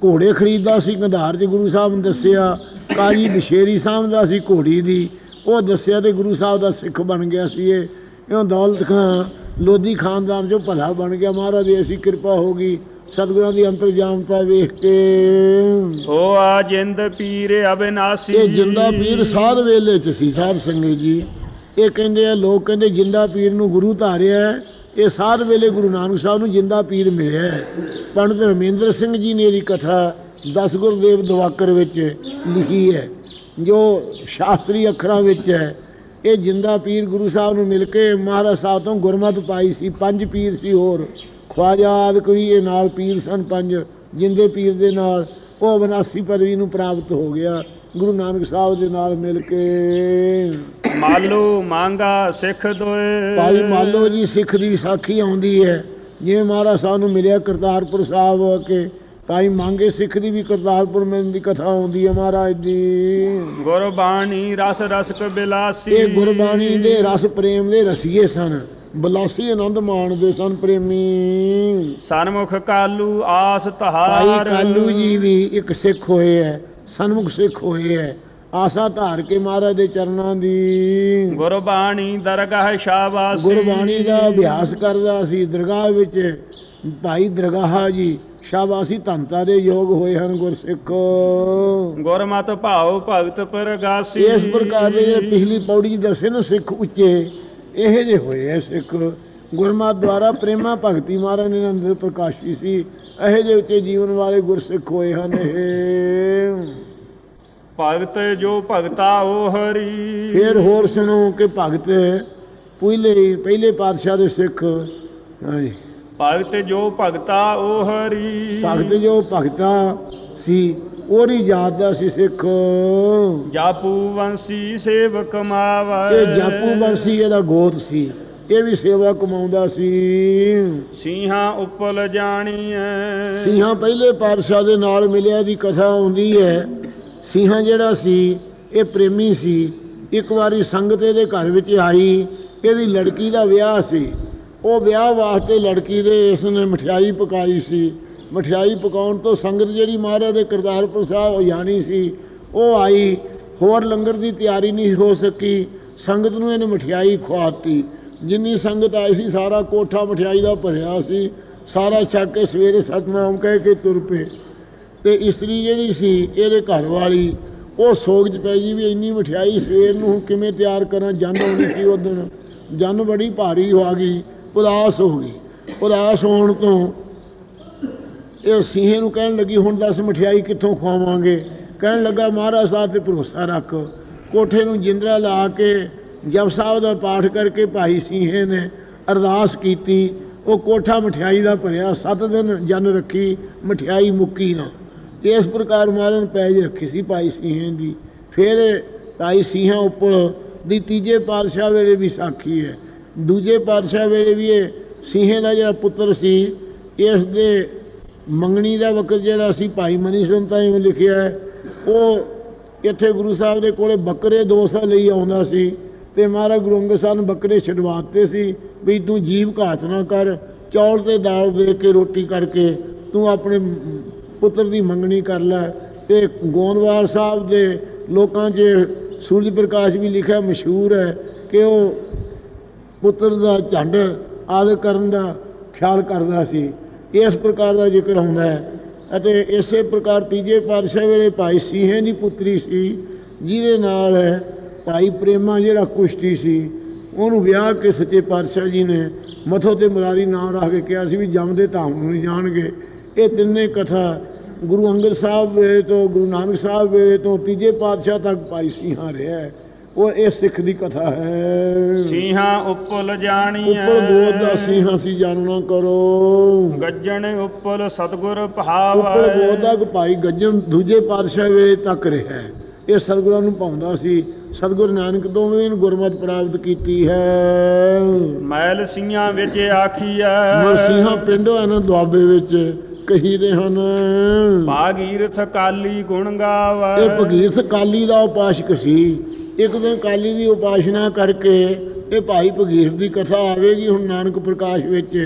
ਘੋੜੇ ਖਰੀਦਦਾ ਸੀ ਕੰਧਾਰ 'ਚ, ਗੁਰੂ ਸਾਹਿਬ ਨੇ ਦੱਸਿਆ। ਕਾਜੀ ਬਸ਼ੇਰੀ ਸਾਂਭਦਾ ਸੀ ਘੋੜੀ ਦੀ, ਉਹ ਦੱਸਿਆ ਤੇ ਗੁਰੂ ਸਾਹਿਬ ਦਾ ਸਿੱਖ ਬਣ ਗਿਆ ਸੀ। ਇਹ ਦੌਲਤ ਖਾਂ ਲੋਧੀ ਖਾਨਦਾਨ 'ਚੋਂ ਭਲਾ ਬਣ ਗਿਆ। ਮਹਾਰਾਜ ਦੀ ਐਸੀ ਕਿਰਪਾ ਹੋ ਗਈ ਸਤਿਗੁਰਾਂ ਦੀ ਅੰਤਰਜਾਮਤਾ ਵੇਖ ਕੇ। ਉਹ ਆ ਜਿੰਦ ਪੀਰ ਅਬਿਨਾਸੀ, ਇਹ ਜਿੰਦਾ ਪੀਰ ਸਾਧ ਵੇਲੇ 'ਚ ਸੀ ਸਾਧ ਸੰਗਤ ਜੀ। ਇਹ ਕਹਿੰਦੇ ਆ ਲੋਕ, ਕਹਿੰਦੇ ਜਿੰਦਾ ਪੀਰ ਨੂੰ ਗੁਰੂ ਧਾਰਿਆ। ਇਹ ਸਾਧ ਵੇਲੇ ਗੁਰੂ ਨਾਨਕ ਸਾਹਿਬ ਨੂੰ ਜਿੰਦਾ ਪੀਰ ਮਿਲਿਆ। ਪੰਡਤ ਰਮਿੰਦਰ ਸਿੰਘ ਜੀ ਨੇ ਇਹਦੀ ਕਥਾ 10 ਗੁਰਦੇਵ ਦਵਾਕਰ ਵਿੱਚ ਲਿਖੀ ਹੈ, ਜੋ ਸ਼ਾਸਤਰੀ ਅੱਖਰਾਂ ਵਿੱਚ ਹੈ। ਇਹ ਜਿੰਦਾ ਪੀਰ ਗੁਰੂ ਸਾਹਿਬ ਨੂੰ ਮਿਲ ਕੇ ਮਹਾਰਾਜ ਸਾਹਿਬ ਤੋਂ ਗੁਰਮਤਿ ਪਾਈ ਸੀ। 5 ਪੀਰ ਸੀ, ਹੋਰ ਖਵਾਜਾ ਆਦਿ ਕੋਈ ਇਹ ਨਾਲ ਪੀਰ ਸਨ 5। ਜਿੰਦੇ ਪੀਰ ਦੇ ਨਾਲ ਉਹ ਅਬਨਾਸੀ ਪਦਵੀ ਨੂੰ ਪ੍ਰਾਪਤ ਹੋ ਗਿਆ ਗੁਰੂ ਨਾਨਕ ਸਾਹਿਬ ਦੇ ਨਾਲ ਮਿਲ ਕੇ। ਮਾਲੋ ਮੰਗਾ ਸਿੱਖ ਦੋਏ, ਭਾਈ ਮਾਲੋ ਜੀ ਸਿੱਖ ਦੀ ਸਾਖੀ ਆਉਂਦੀ ਹੈ। ਜਿਵੇਂ ਮਹਾਰਾਜ ਸਾਹਿਬ ਨੂੰ ਮਿਲਿਆ ਕਰਤਾਰਪੁਰ ਸਾਹਿਬ ਆ ਕੇ, ਭਾਈ ਮੰਗੇ ਸਿੱਖ ਦੀ ਵੀ ਕਰਤਾਰਪੁਰ ਮਿਲਣ ਦੀ ਕਥਾ ਆਉਂਦੀ ਹੈ ਮਹਾਰਾਜ ਦੀ। ਗੁਰਬਾਣੀ ਰਸ ਰਸਕ ਬਿਲਾਸੀ, ਇਹ ਗੁਰਬਾਣੀ ਦੇ ਰਸ ਪ੍ਰੇਮ ਦੇ ਰਸੀਏ ਸਨ, ਬਿਲਾਸੀ ਆਨੰਦ ਮਾਣਦੇ ਸਨ ਪ੍ਰੇਮੀ। ਸਨਮੁਖ ਕਾਲੂ ਆਸ ਤਹਾਰ, ਭਾਈ ਕਾਲੂ ਜੀ ਵੀ ਇੱਕ ਸਿੱਖ ਹੋਏ ਹੈ, ਸਨਮੁਖ ਸਿੱਖ ਹੋਏ ਹੈ, ਆਸਾ ਧਾਰ ਕੇ ਮਹਾਰਾਜ ਦੇ ਚਰਨਾਂ ਦੀ। ਗੁਰਬਾਣੀ ਦਰਗਾਹ ਸ਼ਾਬਾਸੀ, ਗੁਰਬਾਣੀ ਦਾ ਅਭਿਆਸ ਕਰਦਾ ਸੀ ਦਰਗਾਹ ਵਿੱਚ। ਭਾਈ ਦਰਗਾਹ ਜੀ ਸ਼ਾਬਾਸੀ ਧੰਤਾ ਦੇ ਯੋਗ ਹੋਏ ਹਨ ਗੁਰਸਿੱਖ। ਗੁਰਮਤਿ ਭਾਉ ਭਗਤ ਪ੍ਰਗਾਸੀ, ਇਸ ਪ੍ਰਕਾਰ ਦੇ ਜਿਹੜੇ ਪਿਛਲੀ ਪੌੜੀ ਦੱਸੇ ਨਾ ਸਿੱਖ ਉੱਚੇ, ਇਹ ਜਿਹੇ ਹੋਏ ਹੈ ਸਿੱਖ। ਗੁਰਮਤਿ ਦੁਆਰਾ ਪ੍ਰੇਮਾ ਭਗਤੀ ਮਹਾਰਾਜ ਨੇ ਅੰਦਰ ਪ੍ਰਕਾਸ਼ੀ ਸੀ। ਇਹੋ ਜਿਹੇ ਉੱਚੇ ਜੀਵਨ ਵਾਲੇ ਗੁਰਸਿੱਖ ਹੋਏ ਹਨ ਇਹ। ਭਗਤ ਜੋ ਭਗਤਾ ਉਹ ਹਰੀ, ਫਿਰ ਹੋਰ ਸੁਣੋ ਕਿ ਭਗਤ ਪਹਿਲੇ ਪਾਤਸ਼ਾਹ ਦੇ ਸਿੱਖ। ਹਾਂਜੀ, ਭਗਤ ਜੋ ਭਗਤਾ ਉਹ ਹਰੀ, ਭਗਤ ਜੋ ਭਗਤਾ ਸੀ ਉਹਦੀ ਜਾਤ ਦਾ ਸੀ ਸਿੱਖ। ਜਾਪੂ ਵੰਸੀ ਸੇਵ ਕਮਾਵੇ, ਇਹ ਜਾਪੂ ਵੰਸੀ ਇਹਦਾ ਗੋਤ ਸੀ, ਇਹ ਵੀ ਸੇਵਾ ਕਮਾਉਂਦਾ ਸੀ। ਸਿੰਘਾਂ ਉੱਪਲ ਜਾਣੀਐ, ਸਿੰਘਾਂ ਪਹਿਲੇ ਪਾਤਸ਼ਾਹ ਦੇ ਨਾਲ ਮਿਲਿਆ ਦੀ ਕਥਾ ਆਉਂਦੀ ਹੈ। ਸਿੰਘਾਂ ਜਿਹੜਾ ਸੀ ਇਹ ਪ੍ਰੇਮੀ ਸੀ। ਇੱਕ ਵਾਰੀ ਸੰਗਤ ਇਹਦੇ ਘਰ ਵਿੱਚ ਆਈ, ਇਹਦੀ ਲੜਕੀ ਦਾ ਵਿਆਹ ਸੀ। ਉਹ ਵਿਆਹ ਵਾਸਤੇ ਲੜਕੀ ਦੇ ਇਸ ਨੇ ਮਠਿਆਈ ਪਕਾਈ ਸੀ। ਮਠਿਆਈ ਪਕਾਉਣ ਤੋਂ ਸੰਗਤ ਜਿਹੜੀ ਮਹਾਰਾਜ ਦੇ ਕਰਤਾਰਪੁਰ ਸਾਹਿਬ ਜਾਣੀ ਸੀ ਉਹ ਆਈ। ਹੋਰ ਲੰਗਰ ਦੀ ਤਿਆਰੀ ਨਹੀਂ ਹੋ ਸਕੀ, ਸੰਗਤ ਨੂੰ ਇਹਨੇ ਮਠਿਆਈ ਖਵਾਤੀ। ਜਿੰਨੀ ਸੰਗਤ ਆਈ ਸੀ ਸਾਰਾ ਕੋਠਾ ਮਠਿਆਈ ਦਾ ਭਰਿਆ ਸੀ। ਸਾਰਾ ਛੱਕ ਕੇ ਸਵੇਰੇ ਸਤਨਾਮ ਕਹਿ ਕੇ ਤੁਰ ਪਏ। ਅਤੇ ਇਸਤਰੀ ਜਿਹੜੀ ਸੀ ਇਹਦੇ ਘਰ ਵਾਲੀ, ਉਹ ਸੋਗ 'ਚ ਪੈ ਗਈ ਵੀ ਇੰਨੀ ਮਠਿਆਈ ਸਵੇਰ ਨੂੰ ਕਿਵੇਂ ਤਿਆਰ ਕਰਾਂ। ਜੰਨ ਆਉਣੀ ਸੀ ਉਸ ਦਿਨ, ਜੰਨ ਬੜੀ ਭਾਰੀ ਆ ਗਈ, ਉਦਾਸ ਹੋ ਗਈ। ਉਦਾਸ ਹੋਣ ਤੋਂ ਇਹ ਸਿੰਘੇ ਨੂੰ ਕਹਿਣ ਲੱਗੀ ਹੁਣ ਦੱਸ ਮਠਿਆਈ ਕਿੱਥੋਂ ਖਵਾਵਾਂਗੇ। ਕਹਿਣ ਲੱਗਾ ਮਹਾਰਾਜ ਸਾਹਿਬ 'ਤੇ ਭਰੋਸਾ ਰੱਖ। ਕੋਠੇ ਨੂੰ ਜਿੰਦਰਾ ਲਾ ਕੇ ਜਪ ਸਾਹਿਬ ਦਾ ਪਾਠ ਕਰਕੇ ਭਾਈ ਸਿੰਘੇ ਨੇ ਅਰਦਾਸ ਕੀਤੀ। ਉਹ ਕੋਠਾ ਮਠਿਆਈ ਦਾ ਭਰਿਆ। 7 ਦਿਨ ਜਨ ਰੱਖੀ, ਮਠਿਆਈ ਮੁੱਕੀ ਨਾ। ਇਸ ਪ੍ਰਕਾਰ ਮਹਾਰਾਜ ਨੇ ਪੈਜ ਰੱਖੀ ਸੀ ਭਾਈ ਸਿੰਘੇ ਦੀ। ਫਿਰ ਭਾਈ ਸਿੰਘਾਂ ਉੱਪਲ ਦੀ ਤੀਜੇ ਪਾਤਸ਼ਾਹ ਵੇਲੇ ਵੀ ਸਾਖੀ ਹੈ। ਦੂਜੇ ਪਾਤਸ਼ਾਹ ਵੇਲੇ ਵੀ ਇਹ ਸਿੰਘੇ ਦਾ ਜਿਹੜਾ ਪੁੱਤਰ ਸੀ, ਇਸ ਦੇ ਮੰਗਣੀ ਦਾ ਵਕਤ ਜਿਹੜਾ ਸੀ ਭਾਈ ਮਨੀ ਸਿੰਘ ਤਾਂ ਇਵੇਂ ਲਿਖਿਆ ਹੈ, ਉਹ ਇੱਥੇ ਗੁਰੂ ਸਾਹਿਬ ਦੇ ਕੋਲੇ ਬੱਕਰੇ 2 ਸਾਲ ਲਈ ਆਉਂਦਾ ਸੀ ਤੇ ਮਹਾਰਾਜ ਗੁਰੂ ਅੰਗਦ ਸਾਹਿਬ ਨੇ ਬੱਕਰੇ ਛਡਵਾਤੇ ਸੀ ਵੀ ਤੂੰ ਜੀਵ ਘਾਤ ਨਾ ਕਰ, ਚੌਲ ਤੇ ਦਾਲ ਦੇ ਕੇ ਰੋਟੀ ਕਰਕੇ ਤੂੰ ਆਪਣੇ ਪੁੱਤਰ ਦੀ ਮੰਗਣੀ ਕਰ ਲੈ। ਤੇ ਗੋਂਦਵਾਲ ਸਾਹਿਬ ਦੇ ਲੋਕਾਂ 'ਚ ਸੂਰਜ ਪ੍ਰਕਾਸ਼ ਵੀ ਲਿਖਿਆ ਮਸ਼ਹੂਰ ਹੈ ਕਿ ਉਹ ਪੁੱਤਰ ਦਾ ਝੰਡ ਆਦਿ ਕਰਨ ਦਾ ਖਿਆਲ ਕਰਦਾ ਸੀ। ਇਸ ਪ੍ਰਕਾਰ ਦਾ ਜ਼ਿਕਰ ਹੁੰਦਾ ਹੈ। ਅਤੇ ਇਸੇ ਪ੍ਰਕਾਰ ਤੀਜੇ ਪਾਤਸ਼ਾਹ ਵੇਲੇ ਭਾਈ ਸਿੰਘੇ ਦੀ ਪੁੱਤਰੀ ਸੀ, ਜਿਹਦੇ ਨਾਲ ਭਾਈ ਪ੍ਰੇਮਾ ਜਿਹੜਾ ਕੁਸ਼ਤੀ ਸੀ ਉਹਨੂੰ ਵਿਆਹ ਕੇ ਸੱਚੇ ਪਾਤਸ਼ਾਹ ਜੀ ਨੇ ਮੱਥੋ ਤੇ ਮੁਰਾਰੀ ਨਾਂ ਰੱਖ ਕੇ ਕਿਹਾ ਸੀ ਵੀ ਜੰਮਦੇ ਧਾਮ ਨੂੰ ਨਹੀਂ ਜਾਣਗੇ। ਇਹ ਤਿੰਨੇ ਕਥਾ ਗੁਰੂ ਅੰਗਦ ਸਾਹਿਬ ਵੇਲੇ ਤੋਂ ਗੁਰੂ ਨਾਨਕ ਸਾਹਿਬ ਵੇਲੇ ਤੋਂ ਤੀਜੇ ਪਾਤਸ਼ਾਹ ਤੱਕ ਭਾਈ ਸਿੰਘਾਂ ਰਿਹਾ ਹੈ। ਉਹ ਇਹ ਸਿੱਖ ਦੀ ਕਥਾ ਹੈ। ਸਿੰਘਾਂ ਉੱਪਲ ਜਾਣੀਐ, ਉੱਪਲ ਗੋਦ ਦਾ ਸਿੰਘਾਂ ਸੀ ਜਾਣਨਾ ਕਰੋ। ਗੱਜਣ ਉੱਪਲ ਸਤਿਗੁਰ ਭਾਵ, ਉੱਪਲ ਗੋਦ ਦਾ ਭਾਈ ਗੱਜਣ ਦੂਜੇ ਪਾਤਸ਼ਾਹ ਵੇਲੇ ਤੱਕ ਰਿਹਾ। ਇਹ ਸਤਿਗੁਰਾਂ ਨੂੰ ਪਾਉਂਦਾ ਸੀ। ਸਤਿਗੁਰੂ ਨਾਨਕ ਤੋਂ ਵੀ ਗੁਰਮਤਿ ਪ੍ਰਾਪਤ ਕੀਤੀ ਹੈ। ਮੈਲ ਸਿੰਘਾਂ ਵਿੱਚ ਆਖੀਐ, ਮਸੀਹਾਂ ਪਿੰਡੋਂ ਇਹਨਾਂ ਦੁਆਬੇ ਵਿੱਚ ਕਹੀਦੇ ਹਨ। ਭਾਗੀਰਥ ਕਾਲੀ ਗੁਣ ਗਾਵੈ, ਇਹ ਭਗੀਰਥ ਕਾਲੀ ਦਾ ਉਪਾਸ਼ਕ ਸੀ। ਇੱਕ ਦਿਨ ਕਾਲੀ ਦੀ ਉਪਾਸਨਾ ਕਰਕੇ ਇਹ ਭਾਈ ਭਗੀਰਥ ਦੀ ਕਥਾ ਆਵੇਗੀ ਹੁਣ ਨਾਨਕ ਪ੍ਰਕਾਸ਼ ਵਿੱਚ।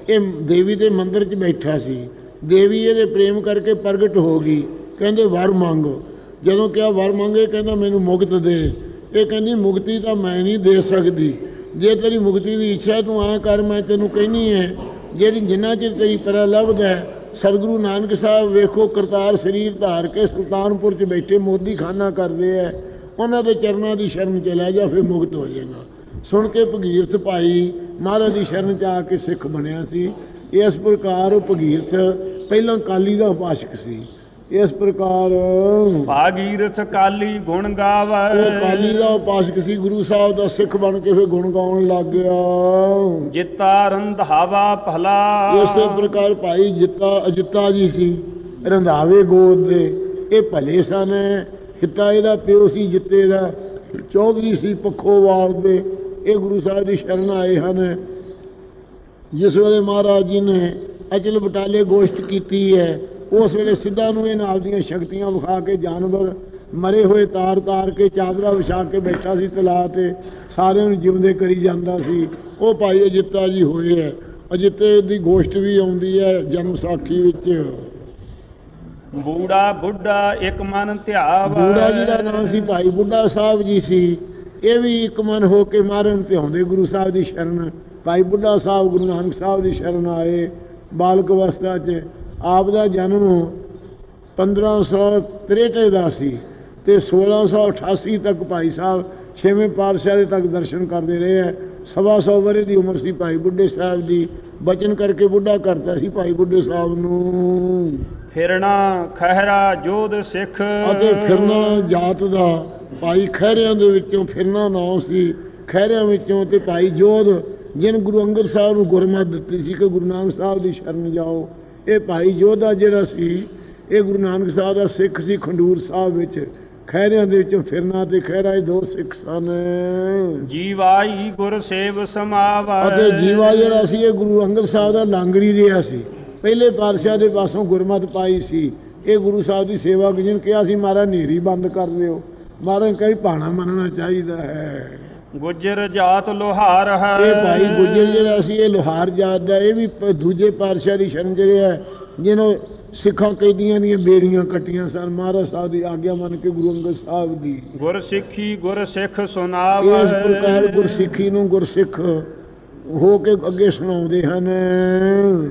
ਇਹ ਦੇਵੀ ਦੇ ਮੰਦਿਰ 'ਚ ਬੈਠਾ ਸੀ। ਦੇਵੀ ਇਹਦੇ ਪ੍ਰੇਮ ਕਰਕੇ ਪ੍ਰਗਟ ਹੋ ਗਈ। ਕਹਿੰਦੇ ਵਰ ਮੰਗੋ। ਜਦੋਂ ਕਿਹਾ ਵਰ ਮੰਗੇ, ਕਹਿੰਦਾ ਮੈਨੂੰ ਮੁਕਤ ਦੇ। ਇਹ ਕਹਿੰਦੀ ਮੁਕਤੀ ਤਾਂ ਮੈਂ ਨਹੀਂ ਦੇ ਸਕਦੀ, ਜੇ ਤੇਰੀ ਮੁਕਤੀ ਦੀ ਇੱਛਾ ਤੂੰ ਐਂ ਕਰ, ਮੈਂ ਤੈਨੂੰ ਕਹਿੰਦੀ ਹੈ ਜਿਹੜੀ ਜਿੰਨਾ ਚਿਰ ਤੇਰੀ ਪਰਾ ਲੱਭਦਾ। ਸਤਿਗੁਰੂ ਨਾਨਕ ਸਾਹਿਬ ਵੇਖੋ ਕਰਤਾਰ ਸਰੀਰ ਧਾਰ ਕੇ ਸੁਲਤਾਨਪੁਰ 'ਚ ਬੈਠੇ ਮੋਦੀ ਖਾਨਾ ਕਰਦੇ ਹੈ, ਉਹਨਾਂ ਦੇ ਚਰਨਾਂ ਦੀ ਸ਼ਰਨ 'ਚ ਲੈ ਜਾ, ਫਿਰ ਮੁਕਤ ਹੋ ਜਾਏਗਾ। ਸੁਣ ਕੇ ਭਗੀਰਥ ਭਾਈ ਮਹਾਰਾਜ ਦੀ ਸ਼ਰਨ 'ਚ ਆ ਕੇ ਸਿੱਖ ਬਣਿਆ ਸੀ। ਇਸ ਪ੍ਰਕਾਰ ਉਹ ਭਗੀਰਥ ਪਹਿਲਾਂ ਕਾਲੀ ਦਾ ਉਪਾਸ਼ਕ ਸੀ। ਇਸ ਪ੍ਰਕਾਰ ਭਾਗੀਰਥ ਕਾਲੀ ਗੁਣ ਗਾਵੈ, ਉਹ ਕਾਲੀ ਦਾ ਉਪਾਸ਼ਕ ਸੀ। ਗੁਰੂ ਸਾਹਿਬ ਦਾ ਸਿੱਖ ਬਣ ਕੇ ਫਿਰ ਗੁਣ ਗਾਉਣ ਲੱਗ ਗਿਆ। ਜਿੱਤਾ ਰੰਧਾਵਾ ਭਲਾ, ਇਸੇ ਪ੍ਰਕਾਰ ਭਾਈ ਅਜਿੱਤਾ ਜੀ ਸੀ, ਰੰਧਾਵੇ ਗੋਦ ਦੇ। ਇਹ ਭਲੇ ਸਨ। ਹਿੱਤਾ ਇਹਦਾ ਪਿਓ ਸੀ ਜਿੱਤੇ ਦਾ, ਚੌਧਰੀ ਸੀ ਪੱਖੋਵਾਲ ਦੇ। ਇਹ ਗੁਰੂ ਸਾਹਿਬ ਦੀ ਸ਼ਰਨ ਆਏ ਹਨ। ਜਿਸ ਵੇਲੇ ਮਹਾਰਾਜ ਜੀ ਨੇ ਅਚਲ ਬਟਾਲੇ ਗੋਸ਼ਟ ਕੀਤੀ ਹੈ, ਉਸ ਵੇਲੇ ਸਿੱਧਾ ਨੂੰ ਇਹਨਾਂ ਆਪਦੀਆਂ ਸ਼ਕਤੀਆਂ ਵਿਖਾ ਕੇ ਜਾਨਵਰ ਮਰੇ ਹੋਏ ਤਾਰ ਕੇ ਚਾਦਰਾ ਵਿਛਾ ਕੇ ਬੈਠਾ ਸੀ ਤਲਾਅ 'ਤੇ, ਸਾਰਿਆਂ ਨੂੰ ਜਿਉਂਦੇ ਕਰੀ ਜਾਂਦਾ ਸੀ। ਉਹ ਭਾਈ ਅਜਿੱਤਾ ਜੀ ਹੋਏ ਹੈ। ਅਜਿੱਤੇ ਦੀ ਗੋਸ਼ਟ ਵੀ ਆਉਂਦੀ ਹੈ ਜਨਮ ਸਾਖੀ ਵਿੱਚ। ਬੂੜਾ ਬੁੱਢਾ ਇੱਕ ਮਨ ਧਿਆਵ, ਬੂੜਾ ਜੀ ਦਾ ਨਾਮ ਸੀ ਭਾਈ ਬੁੱਢਾ ਸਾਹਿਬ ਜੀ ਸੀ। ਇਹ ਵੀ ਇੱਕ ਮਨ ਹੋ ਕੇ ਮਾਰਨ ਧਿਆਉਂਦੇ ਗੁਰੂ ਸਾਹਿਬ ਦੀ ਸ਼ਰਨ। ਭਾਈ ਬੁੱਢਾ ਸਾਹਿਬ ਗੁਰੂ ਨਾਨਕ ਸਾਹਿਬ ਦੀ ਸ਼ਰਨ ਆਏ ਬਾਲਕ ਅਵਸਥਾ 'ਚ। ਆਪ ਦਾ ਜਨਮ 1563 ਦਾ ਸੀ ਤੇ 1688 ਤੱਕ ਭਾਈ ਸਾਹਿਬ 6ਵੇਂ ਪਾਤਸ਼ਾਹ ਦੇ ਤੱਕ ਦਰਸ਼ਨ ਕਰਦੇ ਰਹੇ ਹੈ। 125 ਵਰ੍ਹੇ ਦੀ ਉਮਰ ਸੀ ਭਾਈ ਬੁੱਢੇ ਸਾਹਿਬ ਦੀ। ਬਚਨ ਕਰਕੇ ਬੁੱਢਾ ਕਰਤਾ ਸੀ ਭਾਈ ਬੁੱਢੇ ਸਾਹਿਬ ਨੂੰ। ਫਿਰਨਾ ਖਹਿਰਾ ਜੋਧ ਸਿੱਖ, ਅਤੇ ਫਿਰਨਾ ਜਾਤ ਦਾ ਭਾਈ ਖਹਿਰਿਆਂ ਦੇ ਵਿੱਚੋਂ ਫਿਰਨਾ ਨਾਂ ਸੀ। ਖਹਿਰਿਆਂ ਵਿੱਚੋਂ ਤੇ ਭਾਈ ਜੋਧ ਜਿਨ ਗੁਰੂ ਅੰਗਦ ਸਾਹਿਬ ਨੂੰ ਗੁਰਮਤਿ ਦਿੱਤੀ ਸੀ ਕਿ ਗੁਰੂ ਨਾਨਕ ਸਾਹਿਬ ਦੀ ਸ਼ਰਨ ਜਾਓ। ਇਹ ਭਾਈ ਜੋਧਾ ਜਿਹੜਾ ਸੀ ਇਹ ਗੁਰੂ ਨਾਨਕ ਸਾਹਿਬ ਦਾ ਸਿੱਖ ਸੀ। ਖੰਡੂਰ ਸਾਹਿਬ ਵਿੱਚ ਖਹਿਰਿਆਂ ਦੇ ਵਿੱਚੋਂ ਫਿਰਨਾ ਤੇ ਖਹਿਰਾ ਇਹ 2 ਸਿੱਖ ਸਨ। ਜੀਵਾਈ ਗੁਰ ਸੇਵ ਸਮਾਵੈ, ਅਤੇ ਜੀਵਾ ਜਿਹੜਾ ਸੀ ਇਹ ਗੁਰੂ ਅੰਗਦ ਸਾਹਿਬ ਦਾ ਲਾਂਗਰੀ ਰਿਹਾ ਸੀ। ਪਹਿਲੇ ਪਾਤਸ਼ਾਹ ਦੇ ਪਾਸੋਂ ਗੁਰਮਤਿ ਪਾਈ ਸੀ। ਇਹ ਗੁਰੂ ਸਾਹਿਬ ਦੀ ਸੇਵਾ ਜਿਹਨ ਕਿਹਾ ਸੀ ਮਹਾਰਾਜ ਨੇਰੀ ਬੰਦ ਕਰ ਦਿਓ, ਮਹਾਰਾਜ ਕਹੀ ਭਾਣਾ ਮੰਨਣਾ ਚਾਹੀਦਾ ਹੈ। ਗੁੱਜਰ ਜਾਤ ਲੋਹਾਰ ਹੈ, ਇਹ ਭਾਈ ਗੁੱਜਰ ਜਿਹੜਾ ਸੀ ਇਹ ਲੋਹਾਰ ਜਾਤ ਦਾ। ਇਹ ਵੀ ਦੂਜੇ ਪਾਤਸ਼ਾਹ ਦੀ ਸ਼ਰਨ ਰਿਹਾ ਜਿਹਨੂੰ ਸਿੱਖਾਂ ਕੈਦੀਆਂ ਦੀਆਂ ਬੇੜੀਆਂ ਕੱਟੀਆਂ ਸਨ। ਮਹਾਰਾਜ ਸਾਹਿਬ ਦੀ ਆਗਿਆ ਮੰਨ ਕੇ ਗੁਰੂ ਅੰਗਦ ਸਾਹਿਬ ਦੀ ਗੁਰ ਸਿੱਖੀ ਗੁਰ ਸਿੱਖ ਸੁਨਾਵੈ, ਇਸ ਪ੍ਰਕਾਰ ਗੁਰਸਿੱਖੀ ਨੂੰ ਗੁਰਸਿੱਖ ਹੋ ਕੇ ਅੱਗੇ ਸੁਣਾਉਂਦੇ ਹਨ।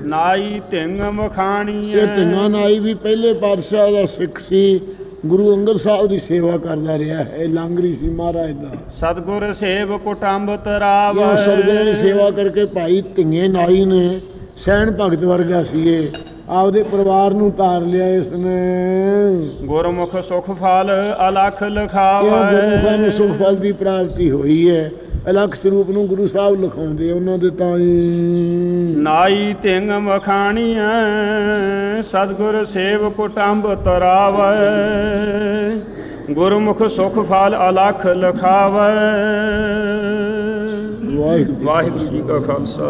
ਨਾਈ ਢਿੰਗ ਮਖਾਣੀ, ਇਹ ਢਿੰਗਾਂ ਨਾਈ ਵੀ ਪਹਿਲੇ ਪਾਤਸ਼ਾਹ ਦਾ ਸਿੱਖ ਸੀ। ਗੁਰੂ ਅੰਗਦ ਸਾਹਿਬ ਦੀ ਸੇਵਾ ਕਰਦਾ ਰਿਹਾ ਹੈ। ਲਾਂਗਰੀ ਸੀ ਮਹਾਰਾਜ ਦਾ। ਸਤਿਗੁਰ ਸੇਵ ਕੁਟੰਬ ਤਰਾਵੈ, ਸਤਿਗੁਰਾਂ ਦੀ ਸੇਵਾ ਕਰਕੇ ਭਾਈ ਢਿੰਗੇ ਨਾਈ ਨੇ ਸੈਣ ਭਗਤ ਵਰਗਾ ਸੀ। ਇਹ ਆਪਦੇ ਪਰਿਵਾਰ ਨੂੰ ਤਾਰ ਲਿਆ ਇਸਨੇ। ਗੁਰਮੁਖ ਸੁਖ ਫਲ ਅਲਖ ਲਖਾਵੈ, ਗੁਰਮੁਖਾਂ ਨੂੰ ਸੁਖ ਫਲ ਦੀ ਪ੍ਰਾਪਤੀ ਹੋਈ ਹੈ। ਅਲੱਖ ਸਰੂਪ ਨੂੰ ਗੁਰੂ ਸਾਹਿਬ ਲਿਖਾਉਂਦੇ ਉਹਨਾਂ ਦੇ ਤਾਂ ਹੀ। ਨਾਈ ਢਿੰਗ ਮਖਾਣੀਐ, ਸਤਿਗੁਰ ਸੇਵ ਕੁਟੰਬ ਤਰਾਵੈ। ਗੁਰਮੁਖ ਸੁਖ ਫਲ ਅਲਖ ਲਖਾਵੈ। ਵਾਹਿਗੁਰੂ ਵਾਹਿਗੁਰੂ ਜੀ ਕਾ ਖਾਲਸਾ